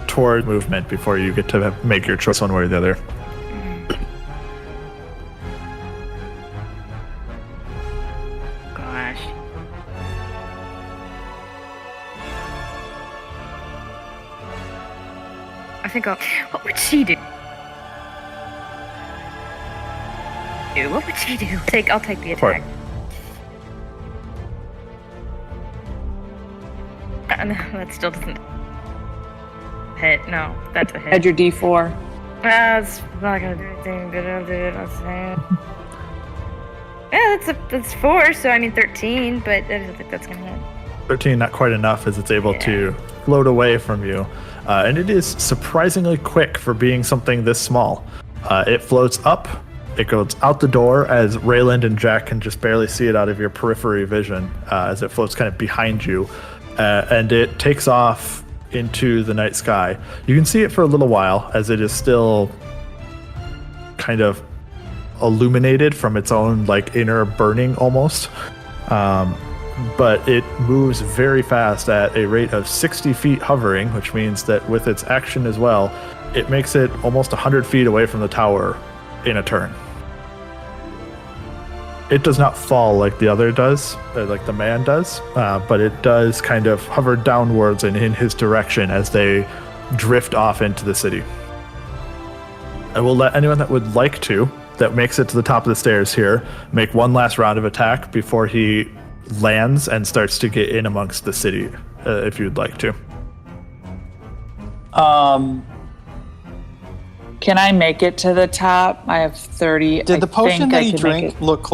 S2: Toward movement before you get to make your choice one way or the other.
S4: Gosh. think, what would she do? What would she do? I'll take the attack. That still doesn't hit. No, that's a hit.
S5: Add your D4.
S4: It's not gonna do anything, but I'll do it. I'll say. Yeah, that's 4, so I mean 13, but I don't think that's gonna hit.
S2: 13, not quite enough, as it's able to float away from you. And it is surprisingly quick for being something this small. It floats up, it goes out the door as Rayland and Jack can just barely see it out of your periphery vision as it floats kind of behind you. And it takes off into the night sky. You can see it for a little while as it is still kind of illuminated from its own like inner burning almost. But it moves very fast at a rate of 60 feet hovering, which means that with its action as well, it makes it almost 100 feet away from the tower in a turn. It does not fall like the other does, like the man does, but it does kind of hover downwards and in his direction as they drift off into the city. I will let anyone that would like to, that makes it to the top of the stairs here, make one last round of attack before he lands and starts to get in amongst the city, if you'd like to.
S5: Can I make it to the top? I have 30.
S7: Did the potion that he drank look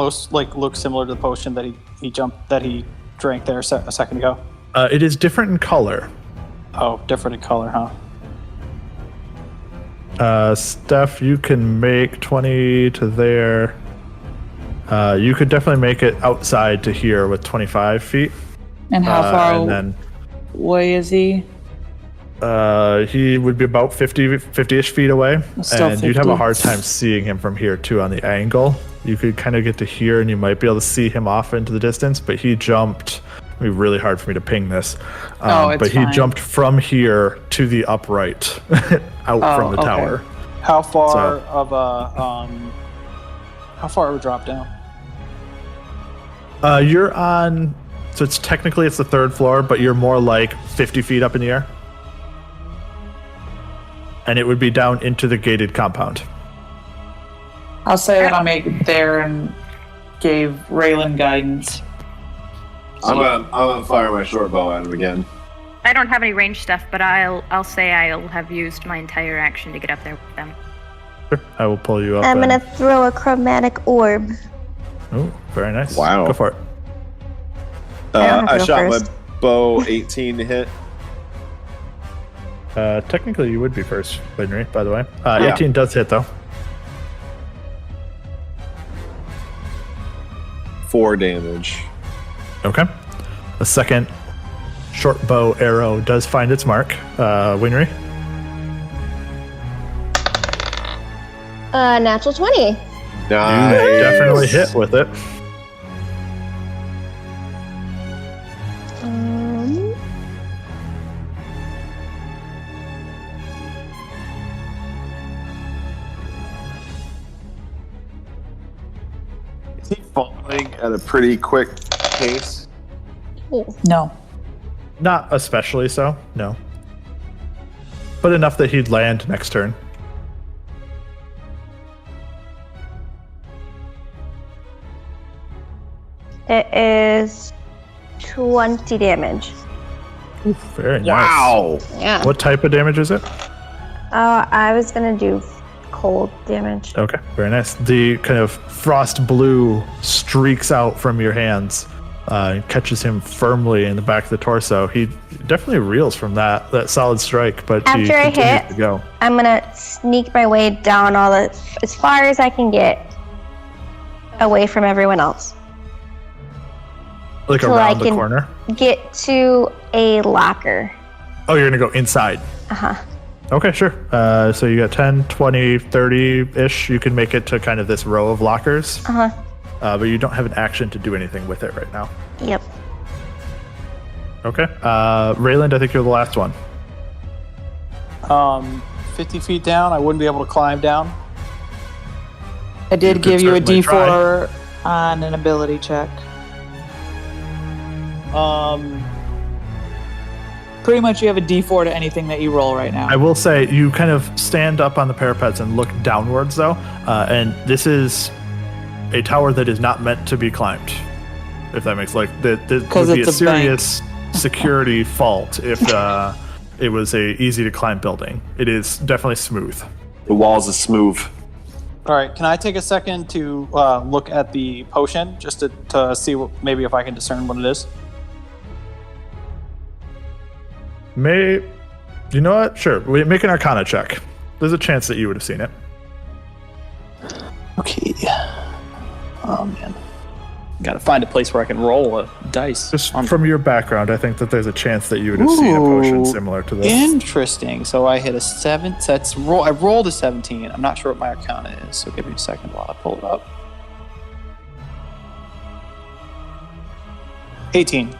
S7: similar to the potion that he drank there a second ago?
S2: It is different in color.
S7: Oh, different in color,
S2: huh? Steph, you can make 20 to there. You could definitely make it outside to here with 25 feet.
S5: And how far away is he?
S2: He would be about 50-ish feet away.
S5: Still
S2: and
S5: 50.
S2: You'd have a hard time seeing him from here, too, on the angle. You could kind of get to here, and you might be able to see him off into the distance, but he jumped. It'd be really hard for me to ping this. But he jumped from here to the upright out from the tower.
S7: How far of a drop down?
S2: You're on, so it's the third floor, but you're more like 50 feet up in the air. And it would be down into the gated compound.
S5: I'll say that I'll make it there and gave Rayland guidance.
S1: I'm gonna fire my short bow at him again.
S4: I don't have any range stuff, but I'll say I'll have used my entire action to get up there with them.
S2: Sure. I will pull you up.
S6: I'm gonna throw a chromatic orb.
S2: Oh, very nice.
S1: Wow.
S2: Go for it.
S1: I shot my bow 18 to hit.
S2: Technically, you would be first, Winry, by the way. 18 does hit, though.
S1: 4 damage.
S2: Okay. The second short bow arrow does find its mark. Winry?
S6: Natural 20.
S1: Nice.
S2: You definitely hit with it.
S1: Is he falling at a pretty quick pace?
S5: No.
S2: Not especially so, no. But enough that he'd land next turn.
S6: It is 20 damage.
S2: Ooh, very nice.
S1: Wow.
S6: Yeah.
S2: What type of damage is it?
S6: I was gonna do cold damage.
S2: Okay, very nice. The kind of frost blue streaks out from your hands and catches him firmly in the back of the torso. He definitely reels from that solid strike, but he
S6: After I
S2: continues
S6: hit,
S2: to go.
S6: I'm gonna sneak my way down as far as I can get away from everyone else.
S2: Like
S6: till
S2: around
S6: I
S2: the
S6: can
S2: corner?
S6: Get to a locker.
S2: Oh, you're going to go inside?
S6: Uh-huh.
S2: Okay, sure. So you got 10, 20, 30-ish. You can make it to kind of this row of lockers.
S6: Uh-huh.
S2: But you don't have an action to do anything with it right now.
S6: Yep.
S2: Okay. Rayland, I think you're the last one.
S7: 50 feet down, I wouldn't be able to climb down.
S5: I did give you a
S2: certainly
S5: D4 on an ability check. pretty much you have a D4 to anything that you roll right now.
S2: I will say you kind of stand up on the parapets and look downwards, though, and this is a tower that is not meant to be climbed. If that makes that would be a serious security fault if it was a easy to climb building. It is definitely smooth.
S1: The walls are smooth.
S7: All right, can I take a second to look at the potion just to see maybe if I can discern what it is?
S2: You know what? Sure. Make an Arcana check. There's a chance that you would have seen it.
S7: Okay. Oh man, gotta find a place where I can roll a dice.
S2: Just from your background, I think that there's a chance that you would have seen a potion similar to this.
S7: Interesting. So I hit a 7. I rolled a 17. I'm not sure what my Arcana is, so give me a second while I pull it up. 18.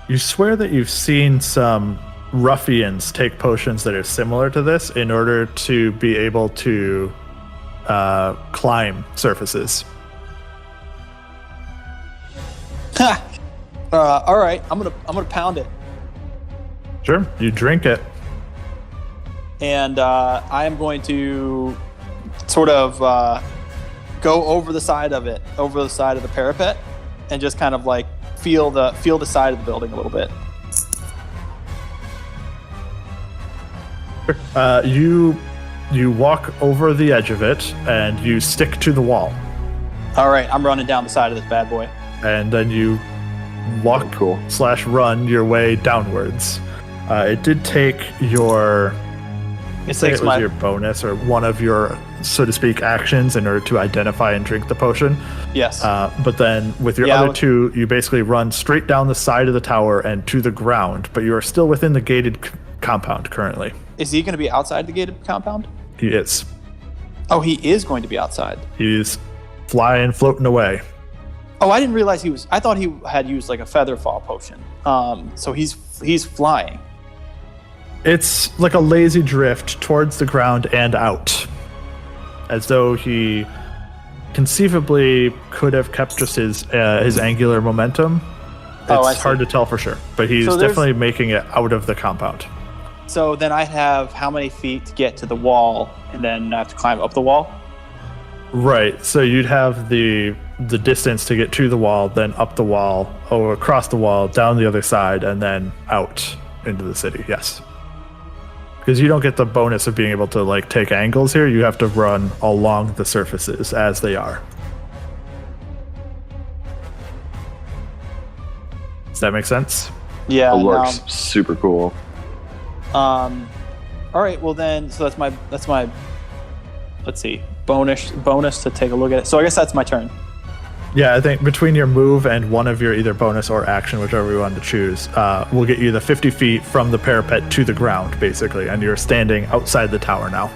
S2: You swear that you've seen some ruffians take potions that are similar to this in order to be able to climb surfaces.
S7: All right, I'm gonna pound it.
S2: Sure, you drink it.
S7: And I am going to sort of go over the side of it, over the side of the parapet, and just kind of like feel the side of the building a little bit.
S2: You walk over the edge of it and you stick to the wall.
S7: All right, I'm running down the side of this bad boy.
S2: And then you walk /run your way downwards. It did take your your bonus or one of your, so to speak, actions in order to identify and drink the potion.
S7: Yes.
S2: But then with your other two, you basically run straight down the side of the tower and to the ground, but you are still within the gated compound currently.
S7: Is he going to be outside the gated compound?
S2: He is.
S7: Oh, he is going to be outside.
S2: He's flying, floating away.
S7: Oh, I didn't realize he was. I thought he had used like a feather fall potion. So he's flying.
S2: It's like a lazy drift towards the ground and out, as though he conceivably could have kept just his angular momentum. It's hard to tell for sure, but he's definitely making it out of the compound.
S7: So then I have how many feet to get to the wall, and then I have to climb up the wall?
S2: Right. So you'd have the distance to get to the wall, then up the wall, or across the wall, down the other side, and then out into the city. Yes. Because you don't get the bonus of being able to like take angles here. You have to run along the surfaces as they are. Does that make sense?
S7: Yeah.
S1: It works. Super cool.
S7: All right. Well then, so that's my. Let's see. Bonus to take a look at it. So I guess that's my turn.
S2: Yeah, I think between your move and one of your either bonus or action, whichever you want to choose, will get you the 50 feet from the parapet to the ground, basically, and you're standing outside the tower now.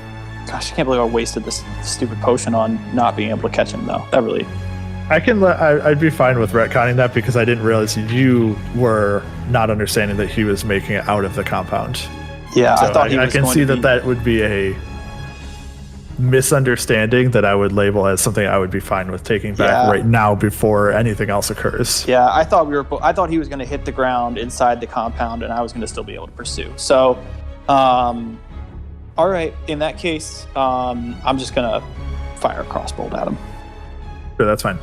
S7: Gosh, I can't believe I wasted this stupid potion on not being able to catch him, though. That really...
S2: I'd be fine with retconning that because I didn't realize you were not understanding that he was making it out of the compound.
S7: Yeah,
S2: so
S7: I thought he was
S2: I can see that would be a misunderstanding that I would label as something I would be fine with taking back right now before anything else occurs.
S7: Yeah, I thought he was going to hit the ground inside the compound and I was going to still be able to pursue. So, all right, in that case, I'm just going to fire a crossbolt at him.
S2: Sure, that's fine.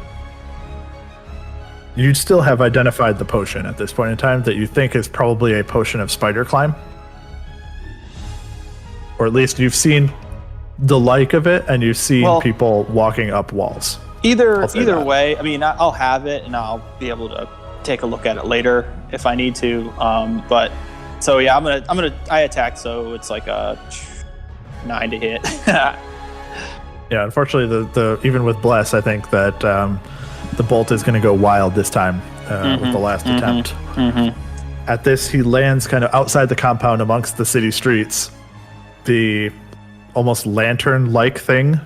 S2: You'd still have identified the potion at this point in time that you think is probably a potion of spider climb. Or at least you've seen the like of it, and you've seen people walking up walls.
S7: Either way, I mean, I'll have it, and I'll be able to take a look at it later if I need to. But so yeah, I attack, so it's like a 9 to hit.
S2: Yeah, unfortunately, the even with bless, I think that the bolt is going to go wild this time with the last attempt. At this, he lands kind of outside the compound amongst the city streets. The almost lantern-like thing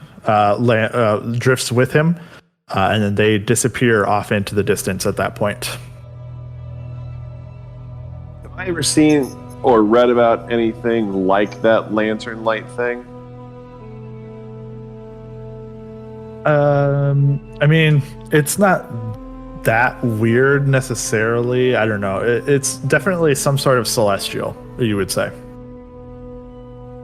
S2: drifts with him, and then they disappear off into the distance at that point.
S1: Have I ever seen or read about anything like that lantern light thing?
S2: I mean, it's not that weird necessarily. I don't know. It's definitely some sort of celestial, you would say.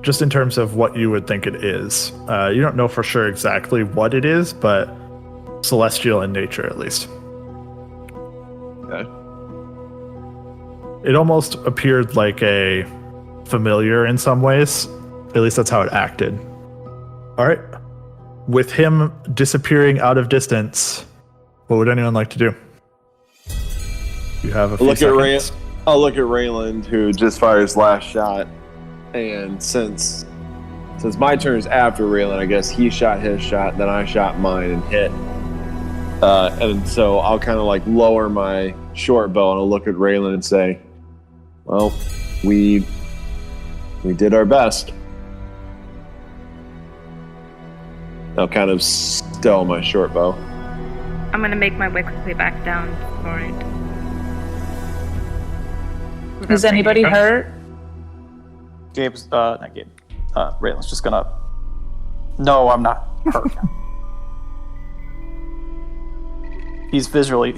S2: Just in terms of what you would think it is. You don't know for sure exactly what it is, but celestial in nature at least.
S1: Okay.
S2: It almost appeared like a familiar in some ways. At least that's how it acted. All right. With him disappearing out of distance, what would anyone like to do? You have a few seconds.
S1: I'll look at Rayland, who just fired his last shot. And since my turn is after Rayland, I guess he shot his shot, then I shot mine and hit. And so I'll kind of like lower my short bow and I'll look at Rayland and say, well, we did our best. I'll kind of stow my short bow.
S4: I'm gonna make my way quickly back down for it.
S5: Is anybody hurt?
S7: Gabe's not Gabe. Rayland's just gonna. No, I'm not hurt. He's visually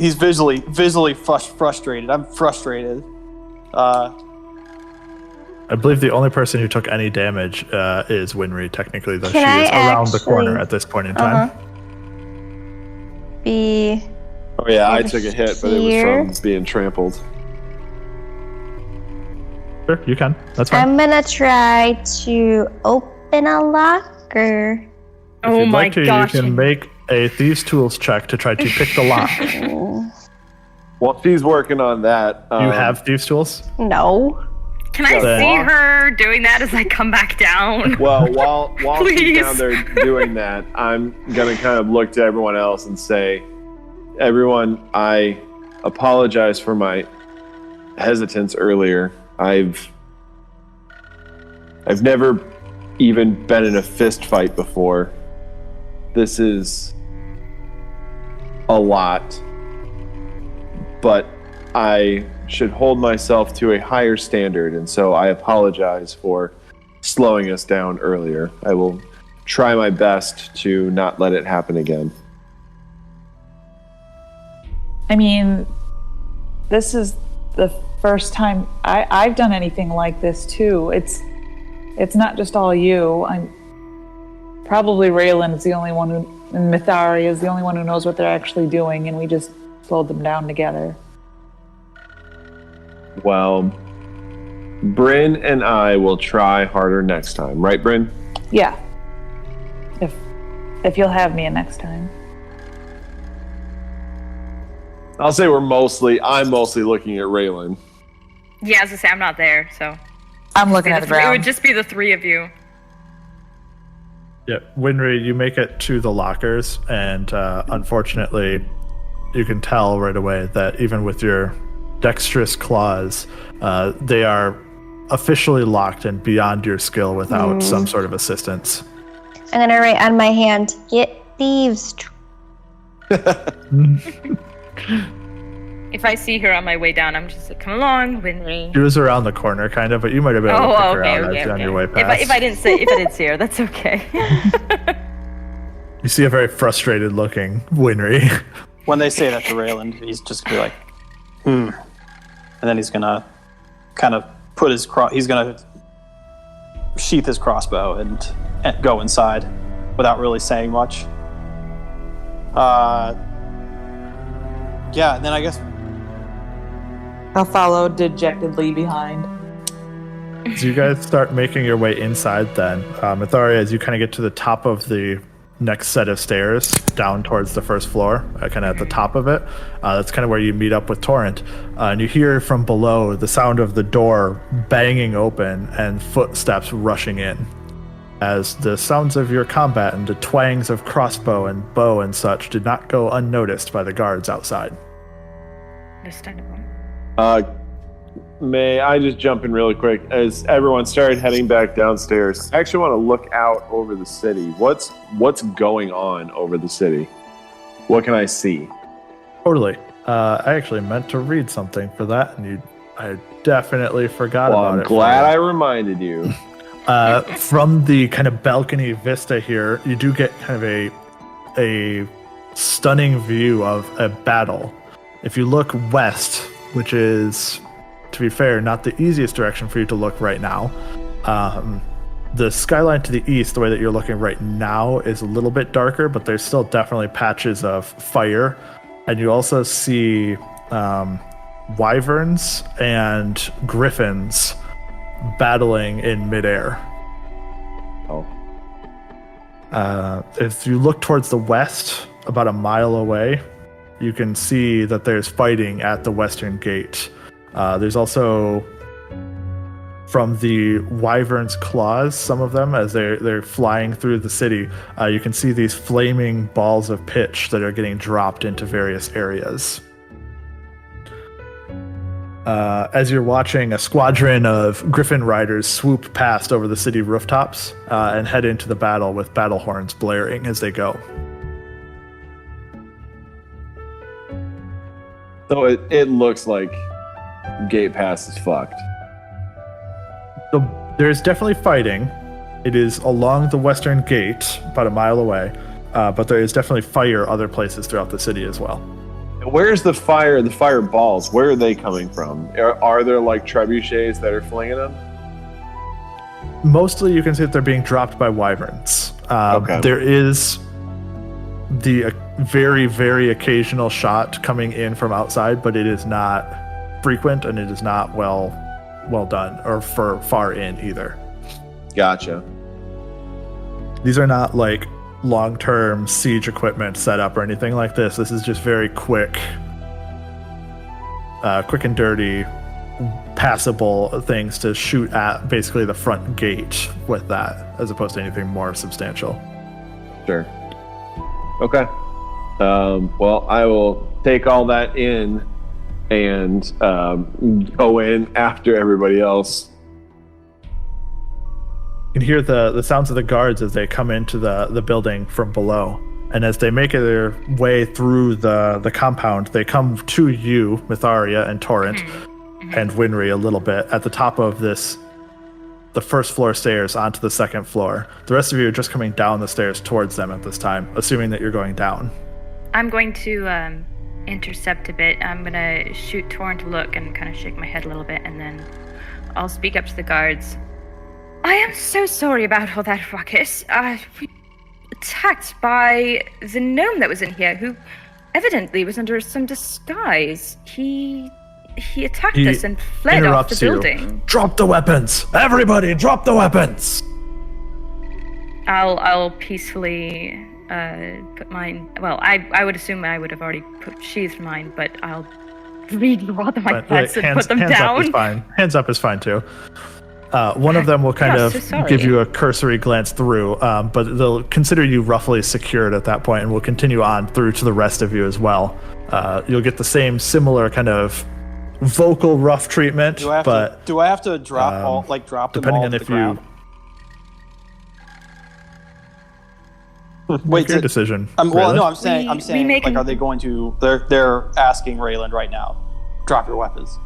S7: frustrated. I'm frustrated.
S2: I believe the only person who took any damage is Winry, technically, though
S6: Can
S2: she is
S6: I
S2: around the corner at this point in time.
S1: Oh yeah, I took a hit, but it was from being trampled.
S2: Sure, you can. That's fine.
S6: I'm gonna try to open a locker.
S2: If you'd like to, you can make a Thieves' Tools check to try to pick the lock.
S1: While she's working on that,
S2: You have Thieves' Tools?
S6: No.
S4: Can I see her doing that as I come back down?
S1: Well, while she's
S4: Please.
S1: down there doing that, I'm gonna kind of look to everyone else and say, everyone, I apologize for my hesitance earlier. I've never even been in a fist fight before. This is a lot, but I should hold myself to a higher standard, and so I apologize for slowing us down earlier. I will try my best to not let it happen again.
S5: I mean, this is the first time I've done anything like this too. It's not just all you. I'm probably Rayland is the only one who, and Myetharia is the only one who knows what they're actually doing, and we just slowed them down together.
S1: Well, Bryn and I will try harder next time, right, Bryn?
S5: Yeah. If you'll have me next time.
S1: I'll say I'm mostly looking at Rayland.
S4: Yeah, as I say, I'm not there, so.
S5: I'm looking at the
S4: It
S5: ground.
S4: would just be the three of you.
S2: Yeah, Winry, you make it to the lockers, and unfortunately, you can tell right away that even with your dexterous claws, they are officially locked and beyond your skill without some sort of assistance.
S6: I'm gonna write on my hand, get thieves.
S4: If I see her on my way down, I'm just like, come along, Winry.
S2: She was around the corner, kind of, but you might have been able to pick her out as you're on your way past.
S4: If I didn't see her, that's okay.
S2: You see a very frustrated looking Winry.
S7: When they say that to Rayland, he's just gonna be like, and then he's gonna kind of put his he's gonna sheath his crossbow and go inside without really saying much. Yeah, and then I guess
S5: I'll follow dejectedly behind.
S2: As you guys start making your way inside then, Myetharia, as you kind of get to the top of the next set of stairs down towards the first floor, kind of at the top of it, that's kind of where you meet up with Torrent. And you hear from below the sound of the door banging open and footsteps rushing in. As the sounds of your combat and the twangs of crossbow and bow and such did not go unnoticed by the guards outside.
S4: Understandable.
S1: May I just jump in really quick? As everyone started heading back downstairs, I actually want to look out over the city. What's going on over the city? What can I see?
S2: Totally. I actually meant to read something for that, and I definitely forgot about it.
S1: I'm glad I reminded you.
S2: From the kind of balcony vista here, you do get kind of a stunning view of a battle. If you look west, which is, to be fair, not the easiest direction for you to look right now, the skyline to the east, the way that you're looking right now, is a little bit darker, but there's still definitely patches of fire. And you also see wyverns and griffins battling in midair.
S1: Oh.
S2: If you look towards the west, about a mile away, you can see that there's fighting at the western gate. There's also, from the wyvern's claws, some of them, as they're flying through the city, you can see these flaming balls of pitch that are getting dropped into various areas. As you're watching, a squadron of griffin riders swoop past over the city rooftops and head into the battle with battle horns blaring as they go.
S1: So it looks like Gate Pass is fucked.
S2: So there's definitely fighting. It is along the western gate, about a mile away, but there is definitely fire other places throughout the city as well.
S1: Where's the fire balls? Where are they coming from? Are there like trebuchets that are flinging them?
S2: Mostly you can see that they're being dropped by wyverns.
S1: Okay.
S2: There is the very, very occasional shot coming in from outside, but it is not frequent and it is not well done, or for far in either.
S1: Gotcha.
S2: These are not like long-term siege equipment set up or anything like this. This is just very quick and dirty, passable things to shoot at basically the front gate with that, as opposed to anything more substantial.
S1: Sure. Okay. Well, I will take all that in and go in after everybody else.
S2: You can hear the sounds of the guards as they come into the building from below. And as they make their way through the compound, they come to you, Myetharia and Torrent, and Winry a little bit at the top of the first floor stairs onto the second floor. The rest of you are just coming down the stairs towards them at this time, assuming that you're going down.
S4: I'm going to intercept a bit. I'm going to shoot Torrent a look and kind of shake my head a little bit, and then I'll speak up to the guards. I am so sorry about all that ruckus. We were attacked by the gnome that was in here, who evidently was under some disguise. He attacked us and fled off the building.
S2: Drop the weapons! Everybody, drop the weapons!
S4: I'll peacefully put mine. Well, I would assume I would have already sheathed mine, but I'll redraw them my pets and put them down.
S2: Hands up is fine. Hands up is fine too. One of them will kind of give you a cursory glance through, but they'll consider you roughly secured at that point and will continue on through to the rest of you as well. You'll get the similar kind of vocal rough treatment,
S7: do I have to drop drop them
S2: depending
S7: all
S2: on
S7: to
S2: if
S7: the ground?
S2: Wait, your decision.
S7: Well, no, I'm saying, like, are they going to? They're asking Rayland right now, drop your weapons.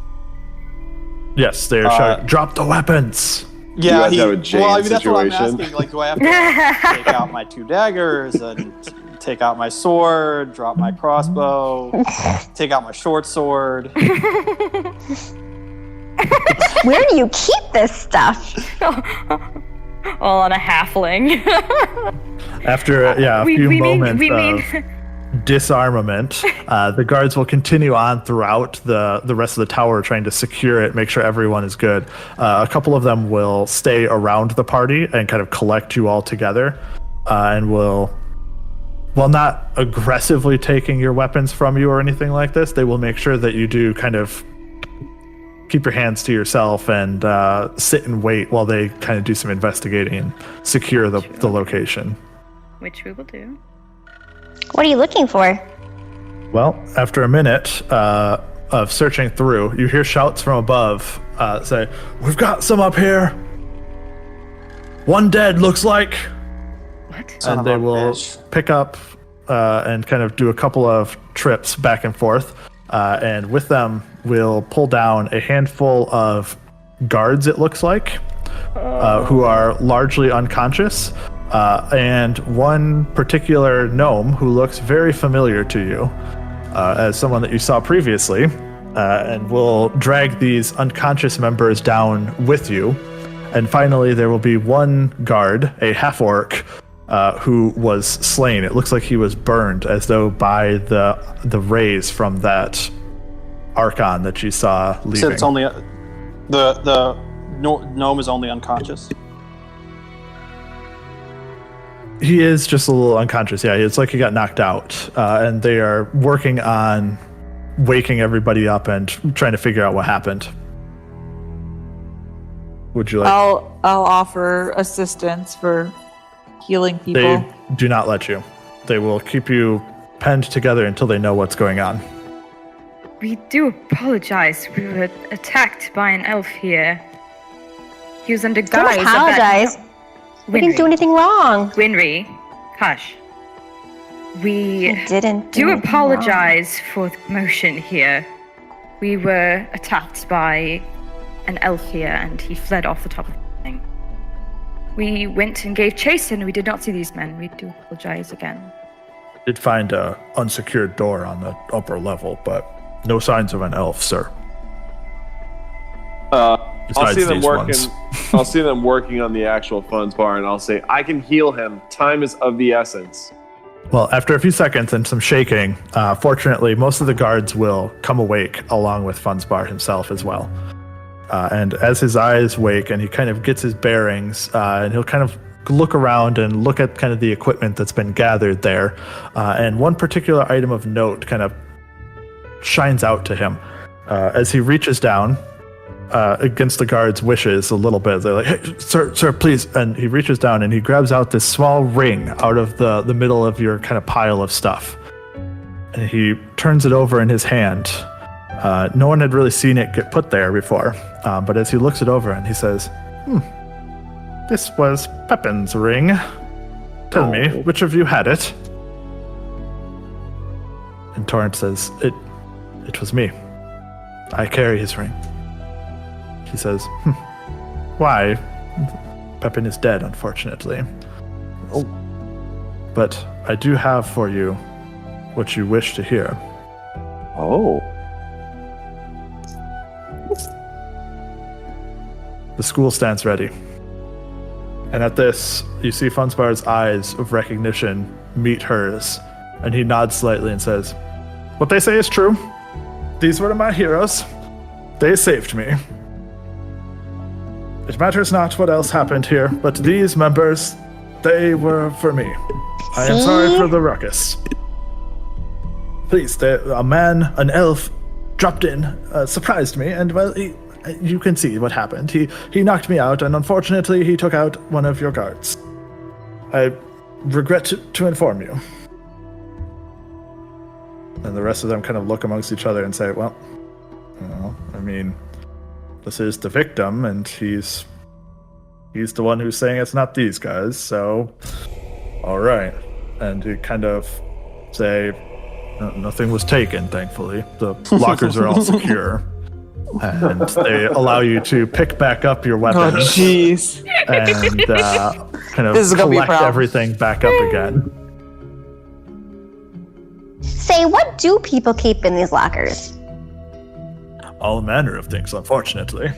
S2: Yes, they're shouting, drop the weapons.
S1: Yeah, that's
S7: what I'm asking. Like, do I have to take out my 2 daggers and take out my sword, drop my crossbow, take out my short sword?
S6: Where do you keep this stuff?
S4: All on a halfling.
S2: After a few moments of disarmament, the guards will continue on throughout the rest of the tower, trying to secure it, make sure everyone is good. A couple of them will stay around the party and kind of collect you all together, and will, while not aggressively taking your weapons from you or anything like this, they will make sure that you do kind of keep your hands to yourself and sit and wait while they kind of do some investigating and secure the location.
S4: Which we will do.
S6: What are you looking for?
S2: Well, after a minute of searching through, you hear shouts from above say, "We've got some up here. One dead, looks like."
S4: What?
S2: And they will pick up and kind of do a couple of trips back and forth. And with them, we'll pull down a handful of guards, it looks like, who are largely unconscious. And one particular gnome who looks very familiar to you. as someone that you saw previously, and will drag these unconscious members down with you. And finally, there will be one guard, a half-orc, who was slain. It looks like he was burned, as though by the rays from that Archon that you saw leaving.
S7: So it's only the gnome is only unconscious.
S2: He is just a little unconscious. Yeah, it's like he got knocked out, and they are working on waking everybody up and trying to figure out what happened. Would you like?
S5: I'll offer assistance for healing people.
S2: They do not let you. They will keep you penned together until they know what's going on.
S4: We do apologize. We were attacked by an elf here. He was under guise
S6: Don't apologize. We didn't do anything wrong.
S4: Winry, hush. We
S6: didn't
S4: do apologize for the commotion here. We were attacked by an elf here, and he fled off the top of the thing. We went and gave chase, and we did not see these men. We do apologize again.
S2: Did find a unsecured door on the upper level, but no signs of an elf, sir.
S1: I'll see them working. I'll see them working on the actual Funzbar, and I'll say, "I can heal him. Time is of the essence."
S2: Well, after a few seconds and some shaking, fortunately, most of the guards will come awake along with Funzbar himself as well. And as his eyes wake and he kind of gets his bearings, and he'll kind of look around and look at kind of the equipment that's been gathered there. And one particular item of note kind of shines out to him as he reaches down against the guards' wishes a little bit. They're like, "Hey, sir, please." And he reaches down and he grabs out this small ring out of the middle of your kind of pile of stuff. And he turns it over in his hand. No one had really seen it get put there before. But as he looks it over and he says, "This was Pepin's ring. Tell me, which of you had it?" And Torrent says, It was me. I carry his ring." He says, "Why? Pepin is dead, unfortunately. Oh. But I do have for you what you wish to hear."
S1: Oh.
S2: The school stands ready. And at this, you see Funzbar's eyes of recognition meet hers, and he nods slightly and says, "What they say is true. These were my heroes. They saved me. It matters not what else happened here, but these members, they were for me. I am sorry for the ruckus. Please, a man, an elf, dropped in, surprised me, and, well, you can see what happened. He knocked me out, and unfortunately, he took out one of your guards. I regret to inform you." And the rest of them kind of look amongst each other and say, "Well, I mean, this is the victim, and he's the one who's saying it's not these guys, so all right." And you kind of say, "Nothing was taken, thankfully. The lockers are all secure." And they allow you to pick back up your weapons.
S5: Oh, jeez.
S2: And kind of collect everything back up again.
S6: Say, what do people keep in these lockers?
S2: All manner of things, unfortunately.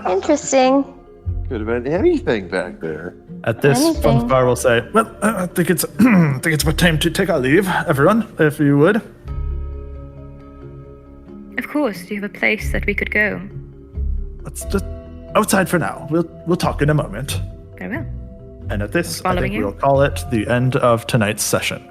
S6: Interesting.
S1: Could have been anything back there.
S2: At this, Funzbar will say, "Well, I think it's about time to take our leave, everyone, if you would."
S4: Of course. Do you have a place that we could go?
S2: Let's just outside for now. We'll talk in a moment.
S4: Very well.
S2: And at this, I
S4: Following
S2: think
S4: you.
S2: we'll call it the end of tonight's session.